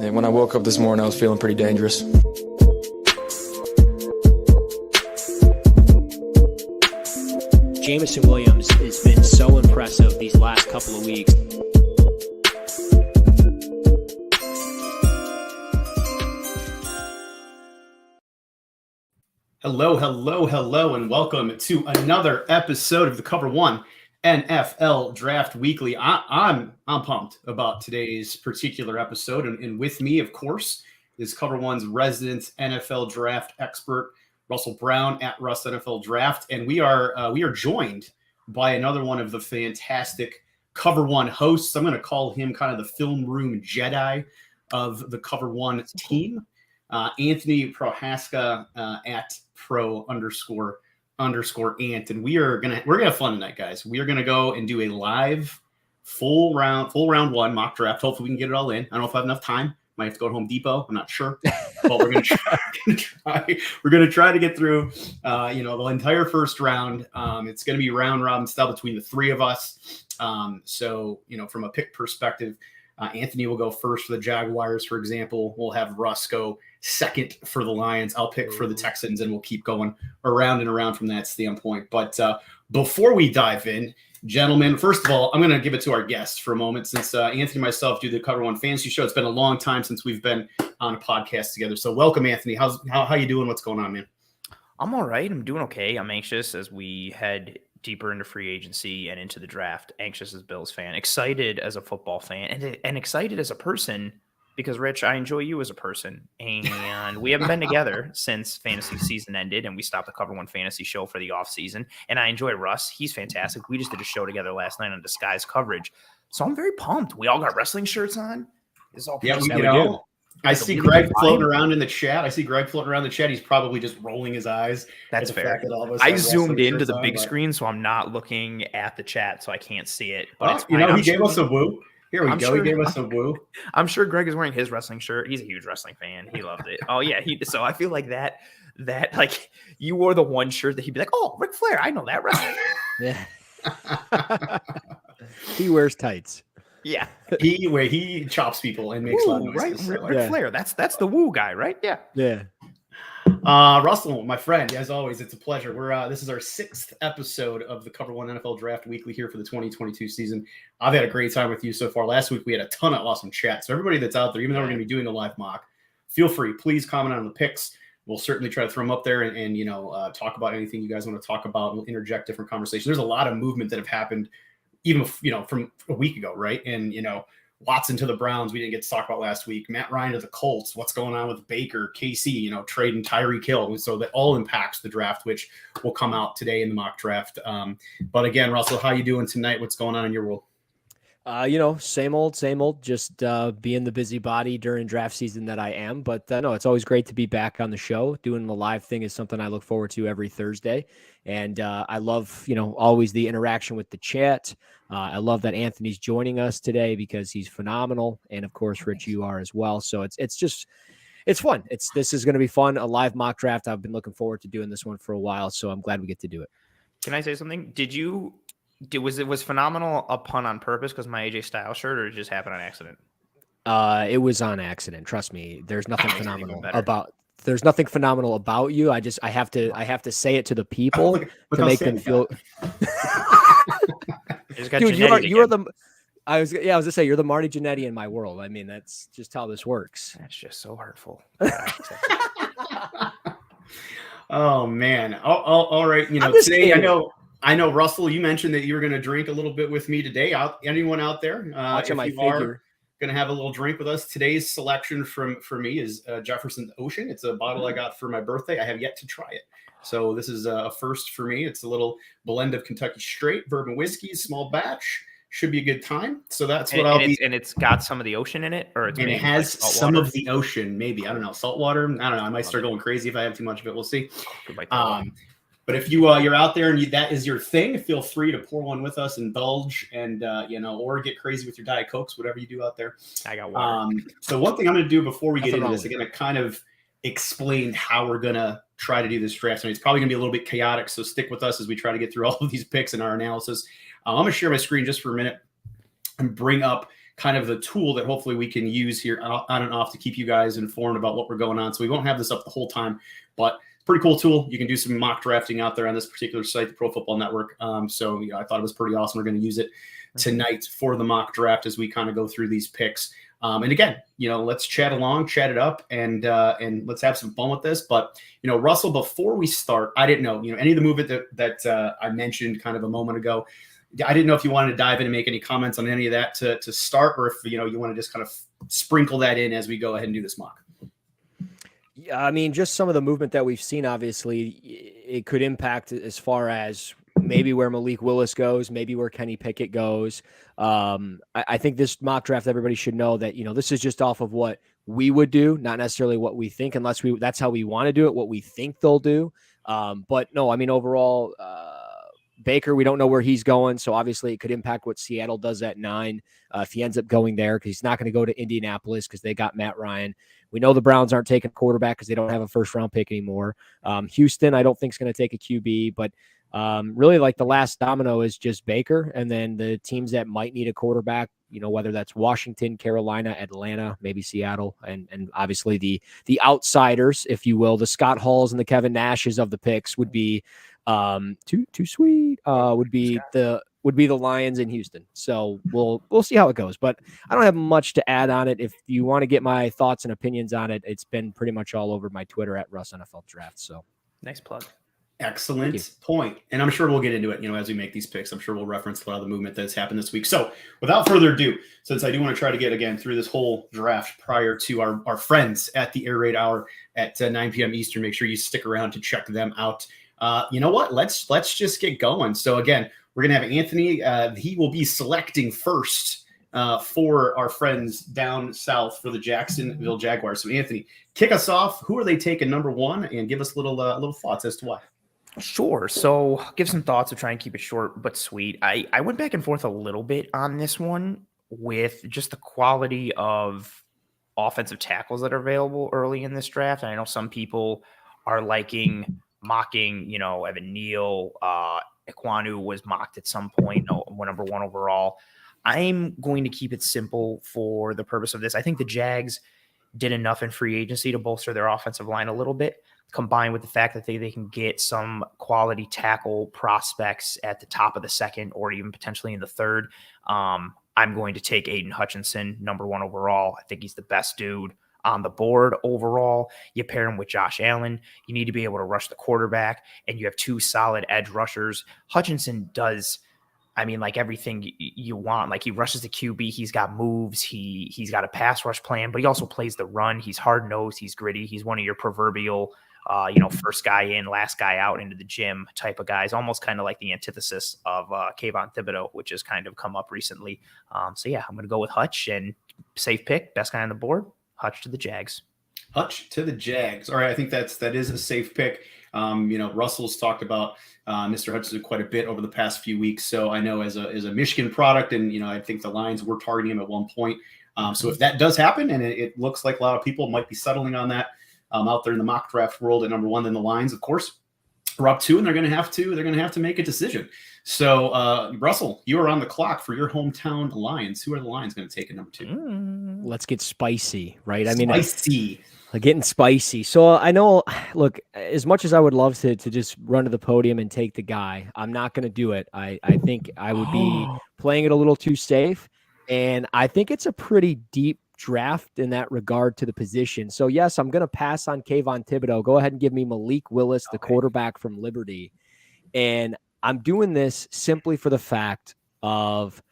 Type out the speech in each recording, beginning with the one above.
And when I woke up this morning, I was feeling pretty dangerous. Jameson Williams has been so impressive these last couple of weeks. Hello, and welcome to another episode of the Cover One NFL Draft Weekly. I'm pumped about today's particular episode, and with me, of course, is Cover One's resident NFL draft expert, Russell Brown at Russ NFL Draft, and we are joined by another one of the fantastic Cover One hosts. I'm going to call him kind of the film room Jedi of the Cover One team, Anthony Prohaska at pro__ant, and we're gonna have fun tonight, guys. We are gonna go and do a live full round one mock draft. Hopefully, we can get it all in. I don't know if I have enough time. Might have to go to Home Depot. I'm not sure, but we're gonna try. We're gonna try to get through, the entire first round. It's gonna be round robin style between the three of us. So from a pick perspective, Anthony will go first for the Jaguars, for example. We'll have Russ go second for the Lions. I'll pick for the Texans, and we'll keep going around and around from that standpoint. But before we dive in, gentlemen, first of all, I'm going to give it to our guests for a moment. Since Anthony and myself do the Cover One Fantasy Show, it's been a long time since we've been on a podcast together. So welcome, Anthony. How you doing? What's going on, man? I'm all right. I'm doing okay. I'm anxious as we head deeper into free agency and into the draft. Anxious as a Bills fan, excited as a football fan, and excited as a person because, Rich, I enjoy you as a person. And we haven't been together since fantasy season ended, and we stopped the Cover One Fantasy Show for the off season. And I enjoy Russ. He's fantastic. We just did a show together last night on Disguise Coverage. So I'm very pumped. We all got wrestling shirts on. It's all I see Greg floating around in the chat. He's probably just rolling his eyes. That's fair. I zoomed into the big screen, so I'm not looking at the chat, so I can't see it. But he gave us a woo. Here we go. He gave us a woo. I'm sure Greg is wearing his wrestling shirt. He's a huge wrestling fan. He loved it. Oh yeah. So I feel like that like you wore the one shirt that he'd be like, oh, Ric Flair, I know that wrestler. Yeah. He wears tights. Yeah. He chops people and makes a lot of noises. Right. Ric Flair. That's the woo guy, right? Yeah. Yeah. Russell, my friend, as always, it's a pleasure. This is our 6th episode of the Cover One NFL Draft Weekly here for the 2022 season. I've had a great time with you so far. Last week we had a ton of awesome chat. So everybody that's out there, even though we're going to be doing a live mock, feel free, please comment on the picks. We'll certainly try to throw them up there and talk about anything you guys want to talk about. We'll interject different conversations. There's a lot of movement that have happened, even from a week ago, right? And Watson to the Browns, we didn't get to talk about last week. Matt Ryan to the Colts. What's going on with Baker, KC, trading Tyreek Hill. So that all impacts the draft, which will come out today in the mock draft. But again, Russell, how you doing tonight? What's going on in your world? Same old, just being the busybody during draft season that I am. But no, it's always great to be back on the show. Doing the live thing is something I look forward to every Thursday. And I love, always the interaction with the chat. I love that Anthony's joining us today because he's phenomenal. And of course, Rich, you are as well. So it's fun. This is going to be fun. A live mock draft. I've been looking forward to doing this one for a while. So I'm glad we get to do it. Can I say something? Was phenomenal a pun on purpose because my AJ Styles shirt, or it just happened on accident? It was on accident. Trust me. There's nothing phenomenal about. There's nothing phenomenal about you. I have to say it to the people to make them feel. Dude, you're the. I was gonna say you're the Marty Jannetty in my world. I mean, that's just how this works. That's just so hurtful. Oh man! All right. Today I know, Russell, you mentioned that you were going to drink a little bit with me today. Anyone out there, watching my figure, going to have a little drink with us. Today's selection for me is Jefferson's Ocean. It's a bottle I got for my birthday. I have yet to try it. So this is a first for me. It's a little blend of Kentucky Straight, bourbon whiskey, small batch. Should be a good time. So that's what I'll be. And it's got some of the ocean in it? It has some of the ocean, maybe. I don't know. Salt water? I don't know. I might start going crazy if I have too much of it. We'll see. But if you're out there and that is your thing, feel free to pour one with us, indulge, and or get crazy with your Diet Cokes, whatever you do out there. I got water. So one thing I'm going to do before we get into this, I'm going to kind of explain how we're going to try to do this draft. And it's probably going to be a little bit chaotic, so stick with us as we try to get through all of these picks and our analysis. I'm going to share my screen just for a minute and bring up kind of the tool that hopefully we can use here on and off to keep you guys informed about what we're going on. So we won't have this up the whole time, but pretty cool tool. You can do some mock drafting out there on this particular site, the Pro Football Network. So I thought it was pretty awesome. We're going to use it tonight for the mock draft as we kind of go through these picks. And again, let's chat it up, and let's have some fun with this. But Russell, before we start, I didn't know any of the movement that I mentioned kind of a moment ago. I didn't know if you wanted to dive in and make any comments on any of that to start, or if you want to just kind of sprinkle that in as we go ahead and do this mock. Yeah, I mean, just some of the movement that we've seen, obviously, it could impact as far as maybe where Malik Willis goes, maybe where Kenny Pickett goes. I think this mock draft, everybody should know that, this is just off of what we would do, not necessarily what we think, unless that's how we want to do it, what we think they'll do. But no, I mean, overall, Baker, we don't know where he's going. So obviously it could impact what Seattle does at 9. If he ends up going there, because he's not going to go to Indianapolis because they got Matt Ryan. We know the Browns aren't taking a quarterback because they don't have a first round pick anymore. Houston, I don't think is going to take a QB, but really like the last domino is just Baker. And then the teams that might need a quarterback, whether that's Washington, Carolina, Atlanta, maybe Seattle, and obviously the outsiders, if you will, the Scott Halls and the Kevin Nashes of the picks would be too sweet, would be the Lions in Houston. So we'll see how it goes, but I don't have much to add on it. If you want to get my thoughts and opinions on it, it's been pretty much all over my Twitter at Russ NFL Draft. So nice plug. Excellent point. And I'm sure we'll get into it, as we make these picks. I'm sure we'll reference a lot of the movement that's happened this week. So without further ado, since I do want to try to get again through this whole draft prior to our friends at the Air Raid Hour at 9 p.m. Eastern, make sure you stick around to check them out. You know what? Let's just get going. So again, we're going to have Anthony. He will be selecting first for our friends down south for the Jacksonville Jaguars. So Anthony, kick us off. Who are they taking number 1, and give us little thoughts as to why. Sure. So I'll give some thoughts to try and keep it short but sweet. I went back and forth a little bit on this one with just the quality of offensive tackles that are available early in this draft. And I know some people are mocking, Evan Neal, Ekwonu was mocked at some point, number 1 overall. I'm going to keep it simple for the purpose of this. I think the Jags did enough in free agency to bolster their offensive line a little bit, combined with the fact that they can get some quality tackle prospects at the top of the second or even potentially in the third. I'm going to take Aiden Hutchinson, number 1 overall. I think he's the best dude on the board overall. You pair him with Josh Allen. You need to be able to rush the quarterback, and you have 2 solid edge rushers. Hutchinson does, everything you want. Like, he rushes the QB. He's got moves. He's got a pass rush plan, but he also plays the run. He's hard-nosed. He's gritty. He's one of your proverbial, first guy in, last guy out into the gym type of guys, almost kind of like the antithesis of Kayvon Thibodeau, which has kind of come up recently. I'm going to go with Hutch, and safe pick, best guy on the board. Hutch to the Jags. Hutch to the Jags. All right, I think that is a safe pick. Russell's talked about Mr. Hutchinson quite a bit over the past few weeks. So I know as a Michigan product, and I think the Lions were targeting him at one point. So if that does happen, and it looks like a lot of people might be settling on that out there in the mock draft world at number 1, then the Lions, of course, are up 2, and they're going to have to make a decision. So Russell, you are on the clock for your hometown Lions. Who are the Lions going to take at number 2? Let's get spicy, right? Spicy. Getting spicy. So I know, look, as much as I would love to just run to the podium and take the guy, I'm not going to do it. I think I would be playing it a little too safe. And I think it's a pretty deep draft in that regard to the position. So yes, I'm going to pass on Kayvon Thibodeau. Go ahead and give me Malik Willis, the quarterback from Liberty. And I'm doing this simply for the fact of,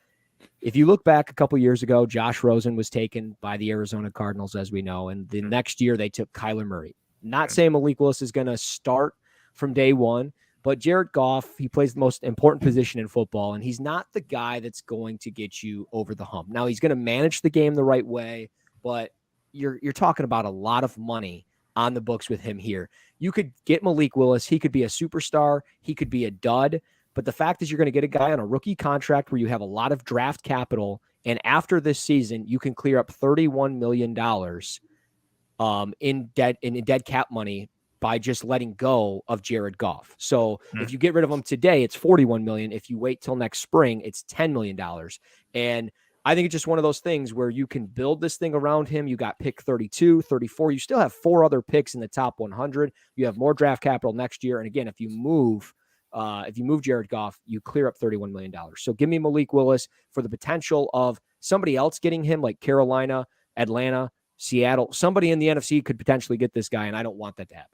if you look back a couple years ago, Josh Rosen was taken by the Arizona Cardinals, as we know, and the next year they took Kyler Murray. Not saying Malik Willis is going to start from day 1, but Jared Goff, he plays the most important position in football, and he's not the guy that's going to get you over the hump. Now, he's going to manage the game the right way, but you're talking about a lot of money on the books with him here. You could get Malik Willis. He could be a superstar. He could be a dud. But the fact is, you're going to get a guy on a rookie contract where you have a lot of draft capital. And after this season, you can clear up $31 million in dead cap money by just letting go of Jared Goff. So if you get rid of him today, it's $41 million. If you wait till next spring, it's $10 million. And I think it's just one of those things where you can build this thing around him. You got pick 32, 34. You still have 4 other picks in the top 100. You have more draft capital next year. And again, if you move Jared Goff, you clear up $31 million. So give me Malik Willis for the potential of somebody else getting him, like Carolina, Atlanta, Seattle. Somebody in the NFC could potentially get this guy, and I don't want that to happen.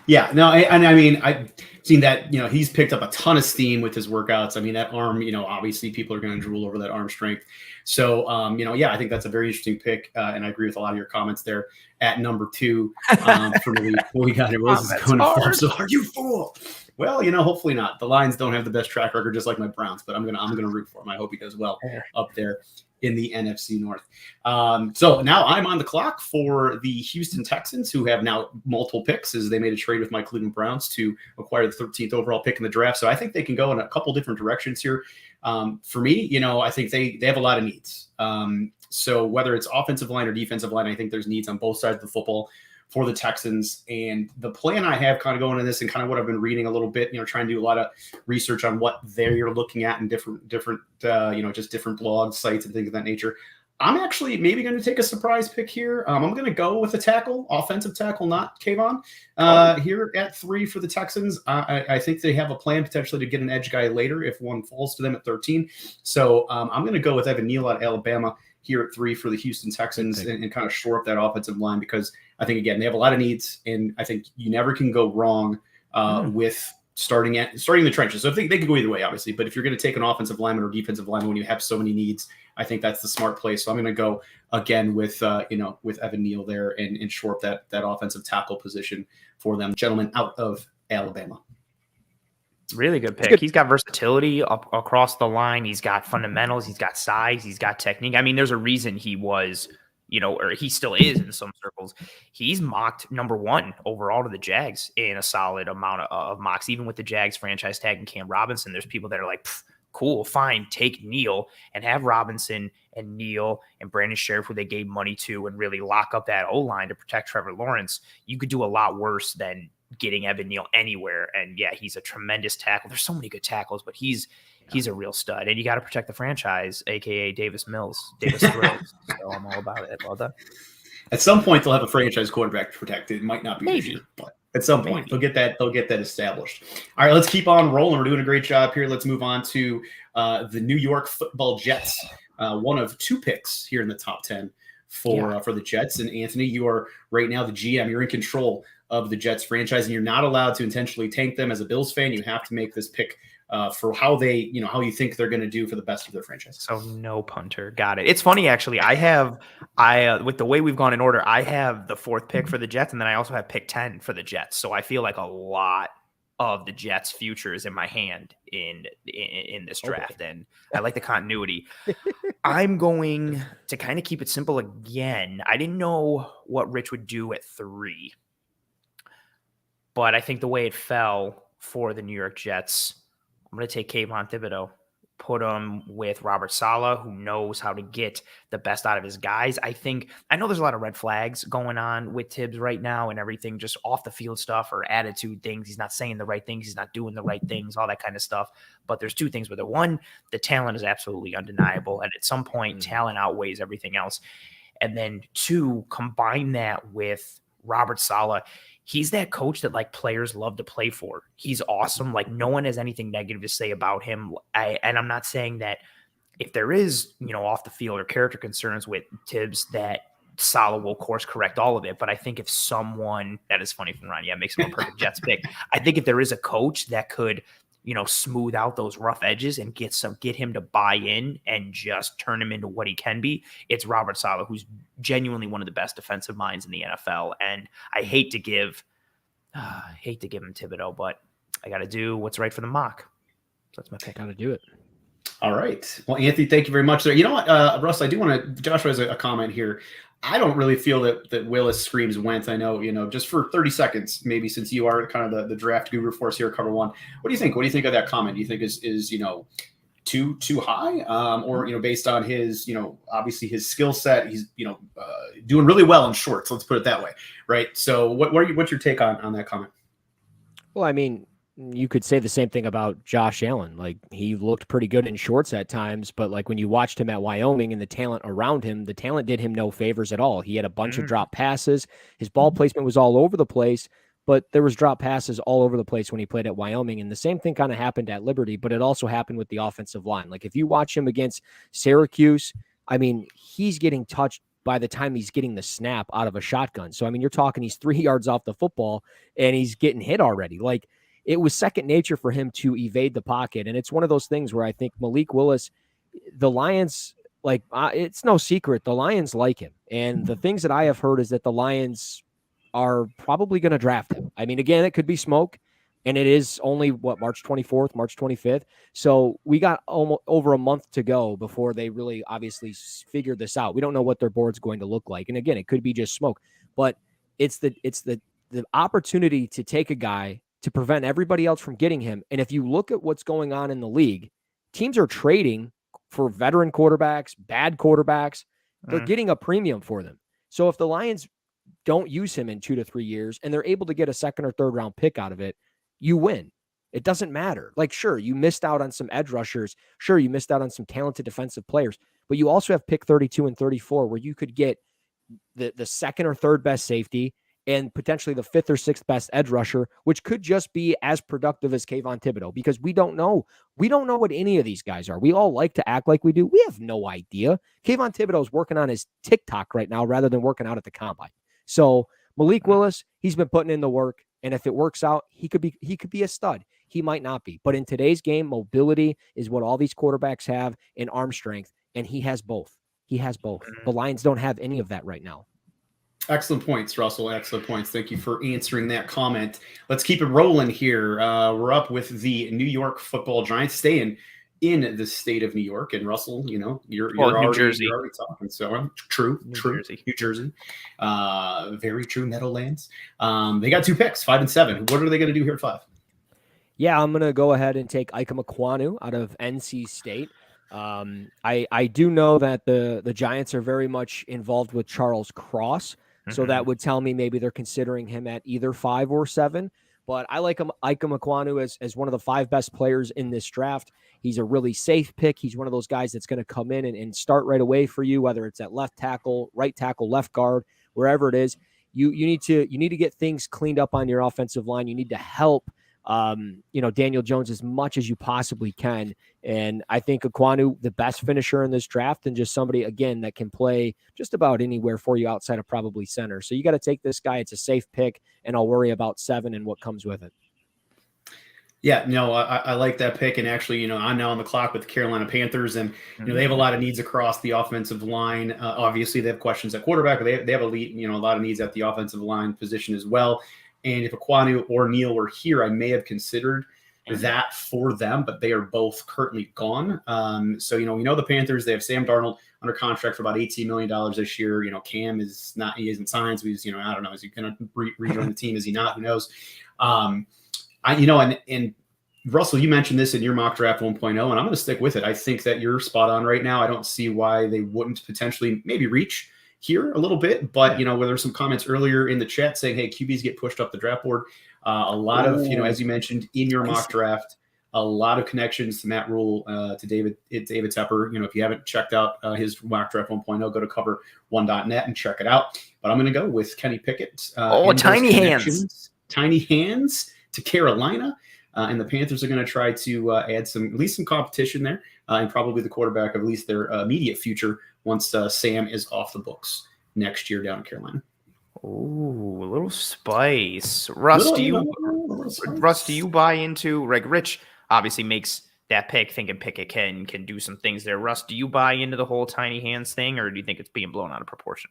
Yeah, no, and I mean, I've seen that, he's picked up a ton of steam with his workouts. I mean, that arm, obviously people are going to drool over that arm strength. So, I think that's a very interesting pick. And I agree with a lot of your comments there at number 2 for me. We got it. Willis is going to fall. So are you fool? Well, hopefully not. The Lions don't have the best track record, just like my Browns, but I'm gonna root for him. I hope he does well up there in the NFC North. So now I'm on the clock for the Houston Texans, who have now multiple picks as they made a trade with my Cleveland Browns to acquire the 13th overall pick in the draft. So I think they can go in a couple different directions here. For me, I think they have a lot of needs. So whether it's offensive line or defensive line, I think there's needs on both sides of the football for the Texans. And the plan I have kind of going in this, and kind of what I've been reading a little bit, trying to do a lot of research on what they're looking at in different just different blog sites and things of that nature. I'm actually maybe going to take a surprise pick here. I'm going to go with a tackle, offensive tackle, not Kayvon, here at 3 for the Texans. I think they have a plan potentially to get an edge guy later if one falls to them at 13. So I'm going to go with Evan Neal at Alabama here at 3 for the Houston Texans and kind of shore up that offensive line, because I think, again, they have a lot of needs, and I think you never can go wrong with starting in the trenches. So I think they could go either way, obviously, but if you're going to take an offensive lineman or defensive lineman when you have so many needs, I think that's the smart play. So I'm going to go again with Evan Neal there and shore up that offensive tackle position for them. Gentlemen out of Alabama. Really good pick. He's got versatility across the line. He's got fundamentals. He's got size. He's got technique. I mean, there's a reason he was, or he still is in some circles. He's mocked number 1 overall to the Jags in a solid amount of mocks, even with the Jags franchise tag and Cam Robinson. There's people that are like, cool, fine, take Neal and have Robinson and Neal and Brandon Sheriff, who they gave money to, and really lock up that O-line to protect Trevor Lawrence. You could do a lot worse than getting Evan Neal anywhere. And yeah, he's a tremendous tackle. There's so many good tackles, but he's a real stud. And you got to protect the franchise, aka Davis Thrills. So I'm all about it. Well done. At some point, they'll have a franchise quarterback to protect. It might not be this year, but at some point they'll get that established. All right, let's keep on rolling. We're doing a great job here. Let's move on to the New York Football Jets. One of 2 picks here in the top 10 for the Jets. And Anthony, you are right now the GM. You're in control of the Jets franchise, and you're not allowed to intentionally tank them. As a Bills fan, you have to make this pick for how they, how you think they're going to do for the best of their franchise. So no punter. Got it. It's funny, actually. With the way we've gone in order, I have the 4th pick for the Jets, and then I also have pick 10 for the Jets. So I feel like a lot of the Jets' future is in my hand in this draft, and I like the continuity. I'm going to kind of keep it simple again. I didn't know what Rich would do at 3. But I think the way it fell for the New York Jets, I'm going to take Kayvon Thibodeau, put him with Robert Saleh, who knows how to get the best out of his guys. I know there's a lot of red flags going on with Tibbs right now and everything, just off the field stuff or attitude things. He's not saying the right things. He's not doing the right things, all that kind of stuff. But there's 2 things with it. One, the talent is absolutely undeniable. And at some point, talent outweighs everything else. And then 2, combine that with Robert Saleh. He's that coach that players love to play for. He's awesome. No one has anything negative to say about him. And I'm not saying that if there is, off the field or character concerns with Tibbs, that Saleh will course correct all of it. But I think if someone, that is funny from Ron, makes him a perfect Jets pick. I think if there is a coach that could, smooth out those rough edges and get him to buy in and just turn him into what he can be, it's Robert Saleh, who's genuinely one of the best defensive minds in the NFL. And I hate to give him Thibodeau, but I got to do what's right for the mock. So that's my pick. Got to do it. All right. Well, Anthony, thank you very much there. You know what, Russ, I do want to, Joshua has a comment here. I don't really feel that Willis screams Wentz. I know, just for 30 seconds, maybe, since you are kind of the draft guru for us here at Cover One. What do you think? What do you think of that comment? Do you think is too high, or based on his obviously his skill set, he's doing really well in shorts. Let's put it that way, right? So what's your take on that comment? Well, I mean, you could say the same thing about Josh Allen. Like, he looked pretty good in shorts at times, but like when you watched him at Wyoming and the talent around him, the talent did him no favors at all. He had a bunch of drop passes. His ball placement was all over the place, but there was drop passes all over the place when he played at Wyoming. And the same thing kind of happened at Liberty, but it also happened with the offensive line. Like, if you watch him against Syracuse, I mean, he's getting touched by the time he's getting the snap out of a shotgun. So, I mean, you're talking he's 3 yards off the football and he's getting hit already. Like, it was second nature for him to evade the pocket. And it's one of those things where I think Malik Willis, the Lions, like, it's no secret, the Lions like him. And the things that I have heard is that the Lions are probably going to draft him. I mean, again, it could be smoke, and it is only March 24th, March 25th. So we got almost over a month to go before they really obviously figure this out. We don't know what their board's going to look like. And again, it could be just smoke, but it's the opportunity to take a guy to prevent everybody else from getting him. And if you look at what's going on in the league, teams are trading for veteran quarterbacks, bad quarterbacks. They're getting a premium for them. So if the Lions don't use him in 2 to 3 years and they're able to get a second or third round pick out of it, you win. It doesn't matter. Like, sure, you missed out on some edge rushers. Sure, you missed out on some talented defensive players, but you also have pick 32 and 34 where you could get the second or third best safety and potentially the fifth or sixth best edge rusher, which could just be as productive as Kayvon Thibodeau, because we don't know. We don't know what any of these guys are. We all like to act like we do. We have no idea. Kayvon Thibodeau is working on his TikTok right now rather than working out at the combine. So Malik Willis, he's been putting in the work, and if it works out, he could be a stud. He might not be. But in today's game, mobility is what all these quarterbacks have, and arm strength, and he has both. He has both. The Lions don't have any of that right now. Excellent points, Russell. Excellent points. Thank you for answering that comment. Let's keep it rolling here. We're up with the New York Football Giants, staying in the state of New York. And Russell, you know, you're already talking. So true, New Jersey. Very true, Meadowlands. They got 2 picks, 5 and 7. What are they going to do here at 5? Yeah, I'm going to go ahead and take Ike Ekwonu out of NC State. I do know that the Giants are very much involved with Charles Cross. So that would tell me maybe they're considering him at either 5 or 7. But I like Ike Ekwonu as one of the 5 best players in this draft. He's a really safe pick. He's one of those guys that's going to come in and start right away for you, whether it's at left tackle, right tackle, left guard, wherever it is. You need to get things cleaned up on your offensive line. You need to help Daniel Jones as much as you possibly can. And I think Ekwonu, the best finisher in this draft, and just somebody, again, that can play just about anywhere for you outside of probably center. So you got to take this guy. It's a safe pick, and I'll worry about 7 and what comes with it. Yeah, no, I like that pick. And actually, I'm now on the clock with the Carolina Panthers, and they have a lot of needs across the offensive line. Obviously, they have questions at quarterback, but they have a lot of needs at the offensive line position as well. And if Ekwonu or Neal were here, I may have considered that for them, but they are both currently gone. So, we know the Panthers, they have Sam Darnold under contract for about $18 million this year. Cam he isn't signed. So he's, I don't know, is he going to rejoin the team? Is he not? Who knows? And Russell, you mentioned this in your mock draft 1.0, and I'm going to stick with it. I think that you're spot on right now. I don't see why they wouldn't potentially maybe reach here a little bit, but where there's some comments earlier in the chat saying, hey, QBs get pushed up the draft board. A lot of, as you mentioned in your mock draft, a lot of connections to Matt Rule, to David Tepper. If you haven't checked out his mock draft 1.0, go to cover1.net and check it out. But I'm going to go with Kenny Pickett. Tiny hands to Carolina. And the Panthers are going to try to add at least some competition there, and probably the quarterback of at least their immediate future once Sam is off the books next year down in Carolina. Ooh, a little spice. Russ, do you buy into, Rich obviously makes that pick thinking Pickett can do some things there. Russ, do you buy into the whole tiny hands thing, or do you think it's being blown out of proportion?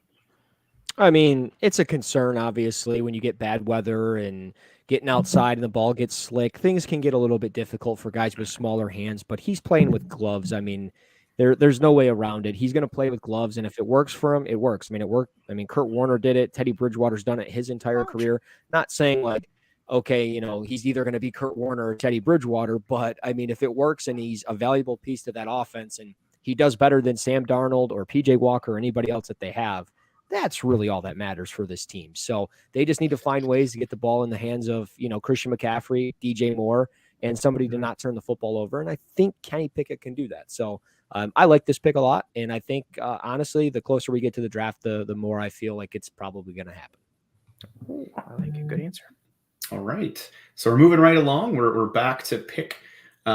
I mean, it's a concern, obviously, when you get bad weather and getting outside and the ball gets slick. Things can get a little bit difficult for guys with smaller hands, but he's playing with gloves. I mean, there's no way around it. He's going to play with gloves, and if it works for him, it works. I mean, it worked. I mean, Kurt Warner did it. Teddy Bridgewater's done it his entire career. Not saying like, okay, he's either going to be Kurt Warner or Teddy Bridgewater, but I mean, if it works and he's a valuable piece to that offense and he does better than Sam Darnold or PJ Walker or anybody else that they have, That's really all that matters for this team. So they just need to find ways to get the ball in the hands of, Christian McCaffrey, DJ Moore, and somebody to not turn the football over. And I think Kenny Pickett can do that. So I like this pick a lot. And I think, honestly, the closer we get to the draft, the more I feel like it's probably going to happen. Ooh, I like a good answer. All right. So we're moving right along. We're back to pick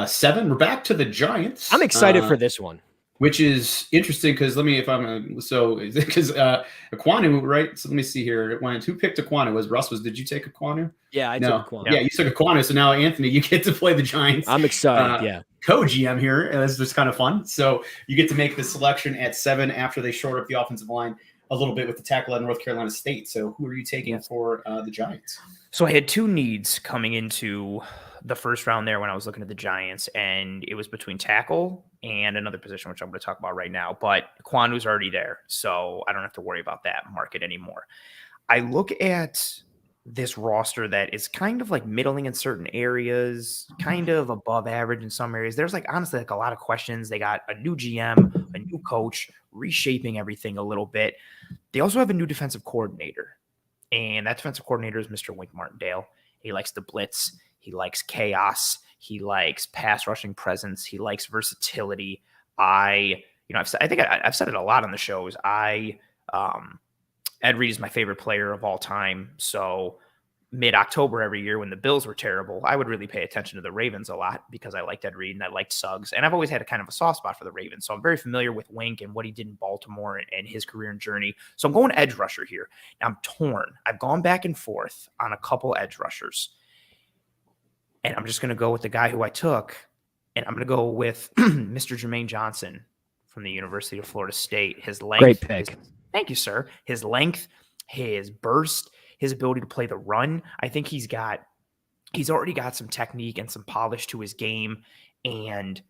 7. We're back to the Giants. I'm excited for this one. Which is interesting because because Ekwonu, right? So let me see here. Who picked Ekwonu? Did you take Ekwonu? Yeah, I took Ekwonu. Yeah, you took Ekwonu. So now, Anthony, you get to play the Giants. I'm excited. Yeah. Co-GM here. It's just kind of fun. So you get to make the selection at 7 after they shore up the offensive line a little bit with the tackle at North Carolina State. So who are you taking for the Giants? So I had 2 needs coming into the first round there when I was looking at the Giants, and it was between tackle and another position, which I'm going to talk about right now. But Kwanu's already there, so I don't have to worry about that market anymore. I look at this roster that is kind of like middling in certain areas, kind of above average in some areas. There's honestly a lot of questions. They got a new GM, a new coach, reshaping everything a little bit. They also have a new defensive coordinator, and that defensive coordinator is Mr. Wink Martindale. He likes the blitz. He likes chaos. He likes pass rushing presence. He likes versatility. I think I've said it a lot on the shows. Ed Reed is my favorite player of all time. So mid-October every year when the Bills were terrible, I would really pay attention to the Ravens a lot because I liked Ed Reed and I liked Suggs. And I've always had a kind of a soft spot for the Ravens. So I'm very familiar with Wink and what he did in Baltimore and his career and journey. So I'm going edge rusher here. Now I'm torn. I've gone back and forth on a couple edge rushers. And I'm just going to go with the guy who I took, and I'm going to go with Mr. Jermaine Johnson from the University of Florida State. His length. Great pick. Thank you, sir. His length, his burst, his ability to play the run. I think he's already got some technique and some polish to his game, and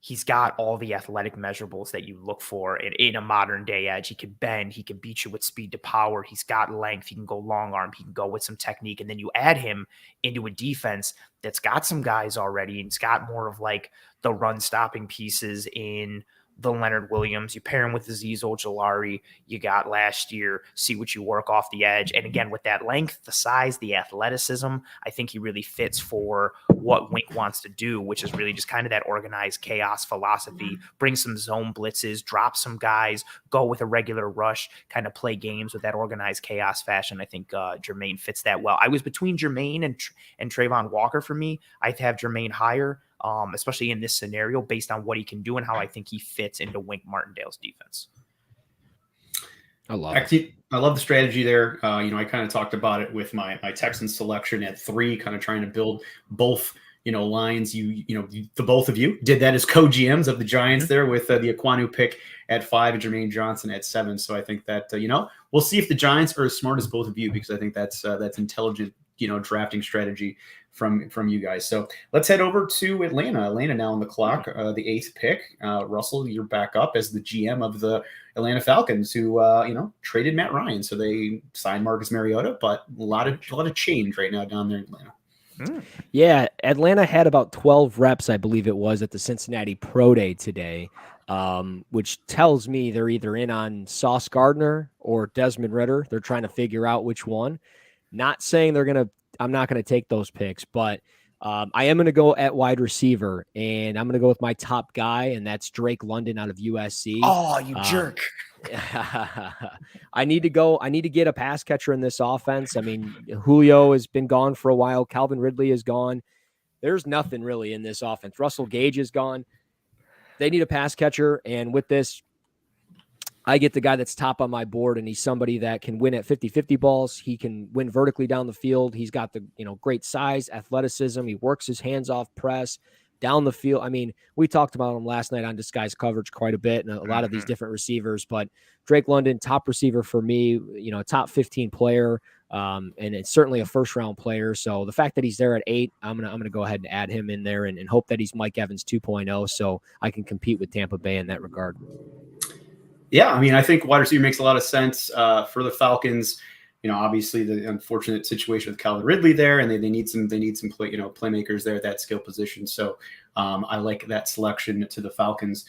he's got all the athletic measurables that you look for in a modern day edge. He can bend. He can beat you with speed to power. He's got length. He can go long arm. He can go with some technique. And then you add him into a defense that's got some guys already, and it's got more of the run stopping pieces in the Leonard Williams. You pair him with Azeez Ojulari you got last year, see what you work off the edge. And again, with that length, the size, the athleticism, I think he really fits for what Wink wants to do, which is really just kind of that organized chaos philosophy, bring some zone blitzes, drop some guys, go with a regular rush, kind of play games with that organized chaos fashion. I think Jermaine fits that well. I was between Jermaine and Trayvon Walker for me. I'd have Jermaine higher. Especially in this scenario, based on what he can do and how I think he fits into Wink Martindale's defense. I love the strategy there. I kind of talked about it with my Texans selection at 3, kind of trying to build both, lines. The both of you did that as co-GMs of the Giants there with the Ekwonu pick at 5 and Jermaine Johnson at 7. So I think that, we'll see if the Giants are as smart as both of you, because I think that's intelligent, drafting strategy from you guys. So let's head over to Atlanta. Atlanta now on the clock, the 8th pick. Russell, you're back up as the GM of the Atlanta Falcons, who traded Matt Ryan. So they signed Marcus Mariota, but a lot of change right now down there in Atlanta. Yeah, Atlanta had about 12 reps, I believe it was, at the Cincinnati Pro Day today, which tells me they're either in on Sauce Gardner or Desmond Ridder. They're trying to figure out which one. Not saying I'm not going to take those picks, but I am going to go at wide receiver, and I'm going to go with my top guy, and that's Drake London out of USC. Oh, you jerk. I need to get a pass catcher in this offense. I mean, Julio has been gone for a while. Calvin Ridley is gone. There's nothing really in this offense. Russell Gage is gone. They need a pass catcher, and with this, I get the guy that's top on my board, and he's somebody that can win at 50-50 balls. He can win vertically down the field. He's got the great size, athleticism. He works his hands off press down the field. I mean, we talked about him last night on disguised coverage quite a bit, and a lot of these different receivers. But Drake London, top receiver for me, top 15 player, and it's certainly a first-round player. So the fact that he's there at 8, I'm gonna go ahead and add him in there and hope that he's Mike Evans 2.0, so I can compete with Tampa Bay in that regard. Yeah, I mean, I think wide receiver makes a lot of sense for the Falcons. obviously the unfortunate situation with Calvin Ridley there, and they need some playmakers there at that skill position. So I like that selection to the Falcons.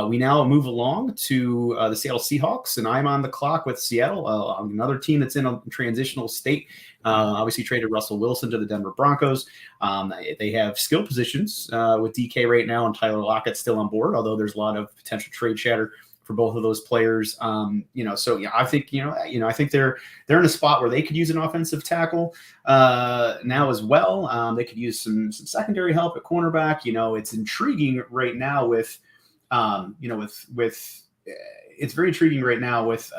We now move along to the Seattle Seahawks, and I'm on the clock with Seattle, another team that's in a transitional state. Obviously traded Russell Wilson to the Denver Broncos. They have skill positions with DK right now, and Tyler Lockett still on board, although there's a lot of potential trade chatter for both of those players. I think, I think they're in a spot where they could use an offensive tackle now as well. They could use some secondary help at cornerback. It's intriguing right now with it's very intriguing right now with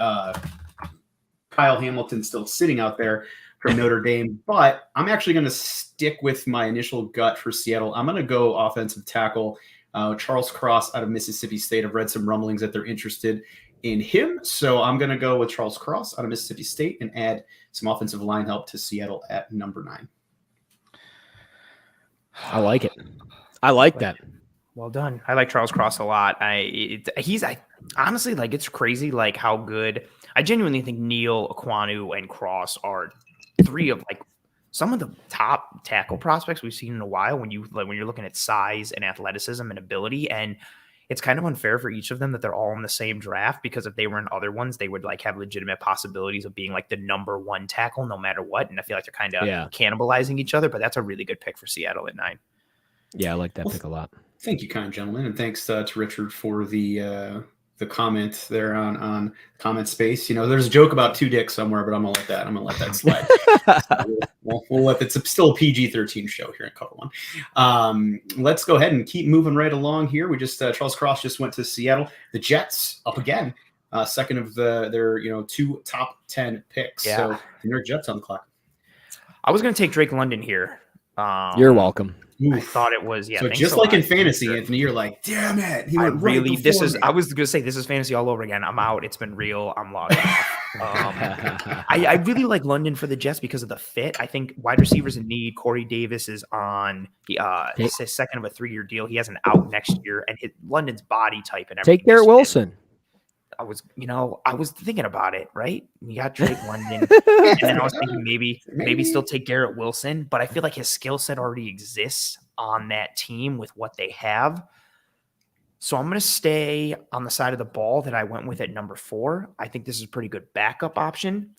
Kyle Hamilton still sitting out there from Notre Dame, but I'm actually going to stick with my initial gut for Seattle. I'm going to go offensive tackle. Charles Cross out of Mississippi State. I've read some rumblings that they're interested in him. So I'm going to go with Charles Cross out of Mississippi State and add some offensive line help to Seattle at number 9. I like it. I like that. Well done. I like Charles Cross a lot. He's honestly, like, it's crazy, like, how good. I genuinely think Neal, Aquanu, and Cross are 3 of, like, some of the top tackle prospects we've seen in a while when you're looking at size and athleticism and ability. And it's kind of unfair for each of them that they're all in the same draft, because if they were in other ones, they would like have legitimate possibilities of being like the number 1 tackle no matter what. And I feel like they're kind of cannibalizing each other, but that's a really good pick for Seattle at 9. Yeah, I like that pick a lot. Thank you, kind gentlemen. And thanks to Richard for the comment there on comment space. There's a joke about 2 dicks somewhere, but I'm gonna let that slide. We'll let it's still a PG-13 show here in Cover One. Let's go ahead and keep moving right along here. We just Charles Cross just went to Seattle. The Jets up again, second of their 2 top 10 picks. Yeah. So the New York Jets on the clock. I was gonna take Drake London here. You're welcome. I thought it was, So just like in fantasy, Anthony, you're like, damn it. He went I was going to say, this is fantasy all over again. I'm out. It's been real. I'm logged off. I really like London for the Jets because of the fit. I think wide receivers in need. Corey Davis is on his second of a 3-year deal. He has an out next year, and London's body type and everything. Take Garrett Wilson. I was thinking about it, right? You got Drake London, and then I was thinking maybe still take Garrett Wilson, but I feel like his skill set already exists on that team with what they have. So I'm going to stay on the side of the ball that I went with at number 4. I think this is a pretty good backup option.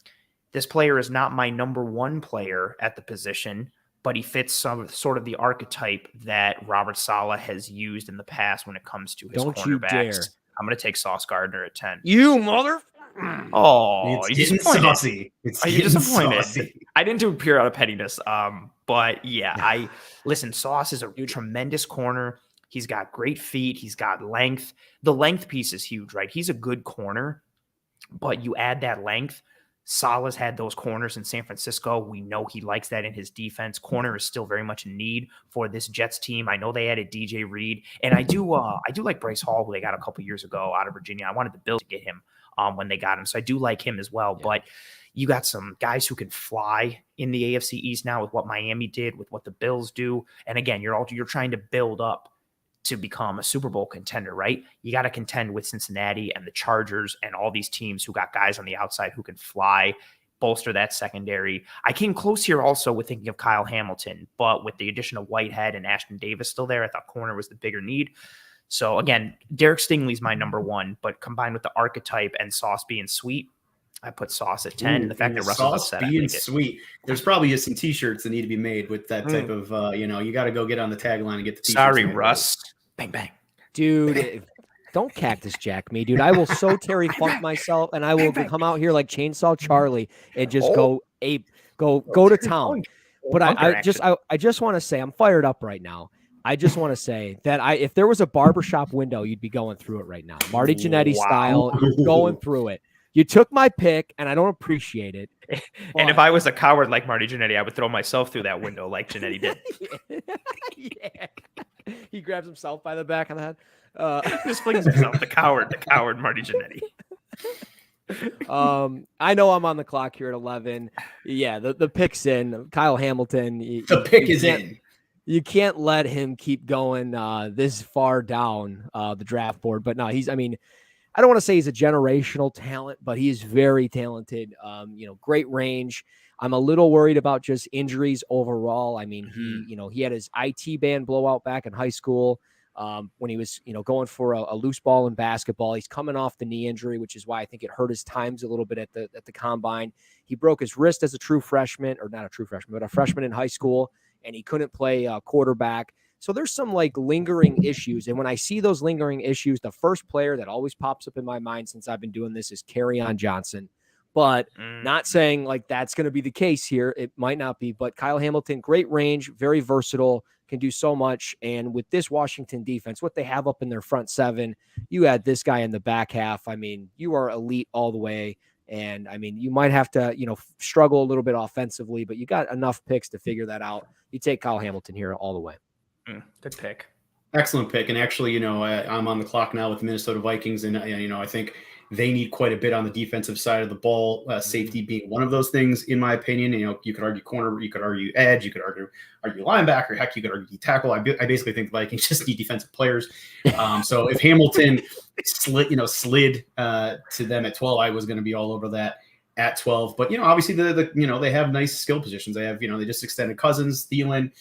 This player is not my number 1 player at the position, but he fits some sort of the archetype that Robert Saleh has used in the past when it comes to his cornerbacks. You dare. I'm going to take Sauce Gardner at 10. You mother! Oh, it's getting saucy. Are you disappointed? Saucy. I didn't do it pure out of pettiness. But yeah, listen, Sauce is a tremendous corner. He's got great feet. He's got length. The length piece is huge, right? He's a good corner, but you add that length. Saleh's had those corners in San Francisco. We know he likes that in his defense. Corner is still very much in need for this Jets team. I know they added DJ Reed, and I do like Bryce Hall, who they got a couple years ago out of Virginia. I wanted the Bills to get him when they got him, so I do like him as well. Yeah. But you got some guys who can fly in the AFC East now with what Miami did, with what the Bills do, and again, you're trying to build up to become a Super Bowl contender, right? You got to contend with Cincinnati and the Chargers and all these teams who got guys on the outside who can fly, bolster that secondary. I came close here also with thinking of Kyle Hamilton, but with the addition of Whitehead and Ashton Davis still there, I thought corner was the bigger need. So again, Derek Stingley's my number 1, but combined with the archetype and Sauce being sweet, I put Sauce at 10. And the fact that Russell's upset, being sweet. There's probably just some T-shirts that need to be made with that type of, you got to go get on the tagline and get the T-shirts. Sorry, Russ. Bang, bang. Dude, don't Cactus Jack me, dude. I will so Terry Funk myself, and I will come out here like Chainsaw Charlie and just go to town. But I just want to say, I'm fired up right now. I just want to say that if there was a barbershop window, you'd be going through it right now. Marty Jannetty style, you're going through it. You took my pick, and I don't appreciate it. And if I was a coward like Marty Jannetty, I would throw myself through that window like Jannetty did. Yeah. He grabs himself by the back of the head. Just flings himself, the coward Marty Jannetty. I know I'm on the clock here at 11. Yeah, the pick's in. Kyle Hamilton. The pick is in. You can't let him keep going this far down the draft board. But no, I don't want to say he's a generational talent, but he is very talented. Great range. I'm a little worried about just injuries overall. I mean, he had his IT band blowout back in high school when he was, going for a loose ball in basketball. He's coming off the knee injury, which is why I think it hurt his times a little bit at the combine. He broke his wrist as a true freshman, or not a true freshman, but a freshman in high school, and he couldn't play quarterback. So there's some lingering issues. And when I see those lingering issues, the first player that always pops up in my mind since I've been doing this is Kerryon Johnson. But not saying that's going to be the case here. It might not be. But Kyle Hamilton, great range, very versatile, can do so much. And with this Washington defense, what they have up in their front seven, you add this guy in the back half. I mean, you are elite all the way. And I mean, you might have to, struggle a little bit offensively, but you got enough picks to figure that out. You take Kyle Hamilton here all the way. Good pick. Excellent pick. And actually, I'm on the clock now with the Minnesota Vikings, and I think they need quite a bit on the defensive side of the ball, safety being one of those things, in my opinion. You could argue corner, you could argue edge, you could argue linebacker, heck, you could argue tackle. I basically think the Vikings just need defensive players. So if Hamilton slid to them at 12, I was going to be all over that at 12. But obviously they have nice skill positions. They have they just extended Cousins, Thielen,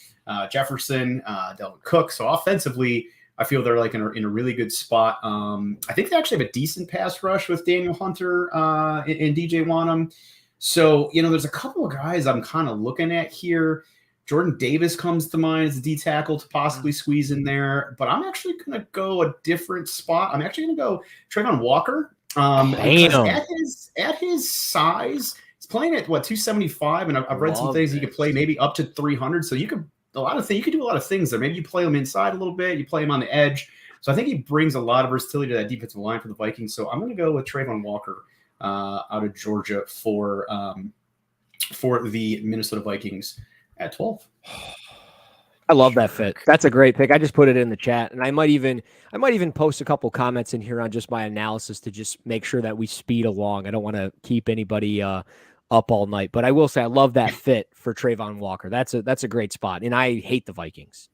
Jefferson, Delvin Cook. So offensively, I feel they're in a really good spot. I think they actually have a decent pass rush with Daniel Hunter and DJ Wanham. So, there's a couple of guys I'm kind of looking at here. Jordan Davis comes to mind as a D tackle to possibly squeeze in there, but I'm actually going to go a different spot. I'm actually going to go Trayvon Walker. At his size, he's playing at 275, and I've read some things he could play maybe up to 300. So you could do a lot of things there. Maybe you play him inside a little bit, you play him on the edge. So I think he brings a lot of versatility to that defensive line for the Vikings. So I'm going to go with Trayvon Walker out of Georgia for the Minnesota Vikings at 12. I love that fit. That's a great pick. I just put it in the chat, and I might even post a couple comments in here on just my analysis to just make sure that we speed along. I don't want to keep anybody up all night, but I will say I love that fit for Trayvon Walker. That's a great spot, and I hate the Vikings.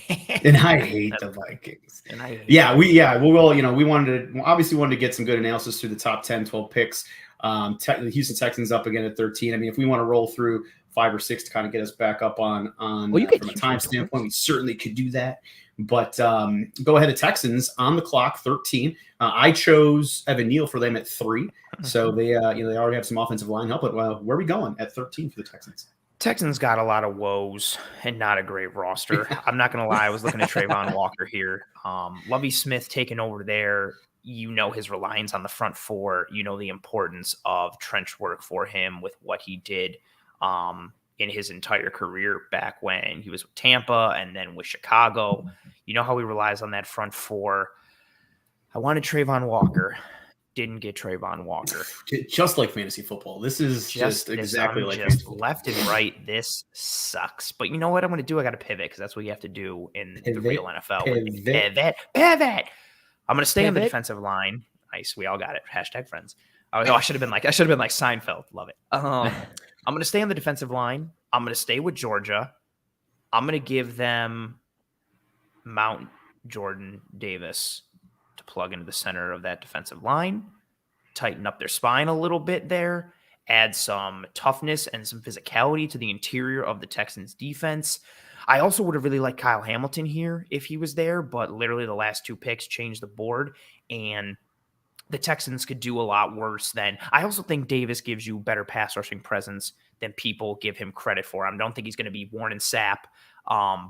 And I hate the Vikings. We wanted to get some good analysis through the top 10, 12 picks. The Houston Texans up again at 13. I mean, if we want to roll through 5 or 6 to kind of get us back up on from a time standpoint, we certainly could do that. But go ahead to Texans on the clock, 13. I chose Evan Neal for them at 3. So they already have some offensive line help. But where are we going at 13 for the Texans? Texans got a lot of woes and not a great roster. I'm not going to lie. I was looking at Trayvon Walker here. Lovie Smith taking over there. His reliance on the front four. The importance of trench work for him with what he did in his entire career back when he was with Tampa and then with Chicago. You know how he relies on that front four. I wanted Trayvon Walker. Didn't get Trayvon Walker. Just like fantasy football. This is just exactly like just left and right. This sucks. But you know what I'm going to do? I got to pivot because that's what you have to do in the real NFL. Pivot. I'm going to stay on the defensive line. Nice. We all got it. # friends. Oh, no, I should have been like Seinfeld. Love it. I'm going to stay on the defensive line. I'm going to stay with Georgia. I'm going to give them Mount Jordan Davis to plug into the center of that defensive line, tighten up their spine a little bit there, add some toughness and some physicality to the interior of the Texans defense. I also would have really liked Kyle Hamilton here if he was there, but literally the last 2 picks changed the board, and the Texans could do a lot worse than. I also think Davis gives you better pass rushing presence than people give him credit for. I don't think he's going to be Warren and Sapp,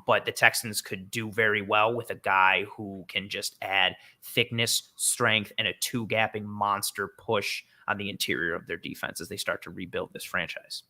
but the Texans could do very well with a guy who can just add thickness, strength, and a 2-gapping monster push on the interior of their defense as they start to rebuild this franchise.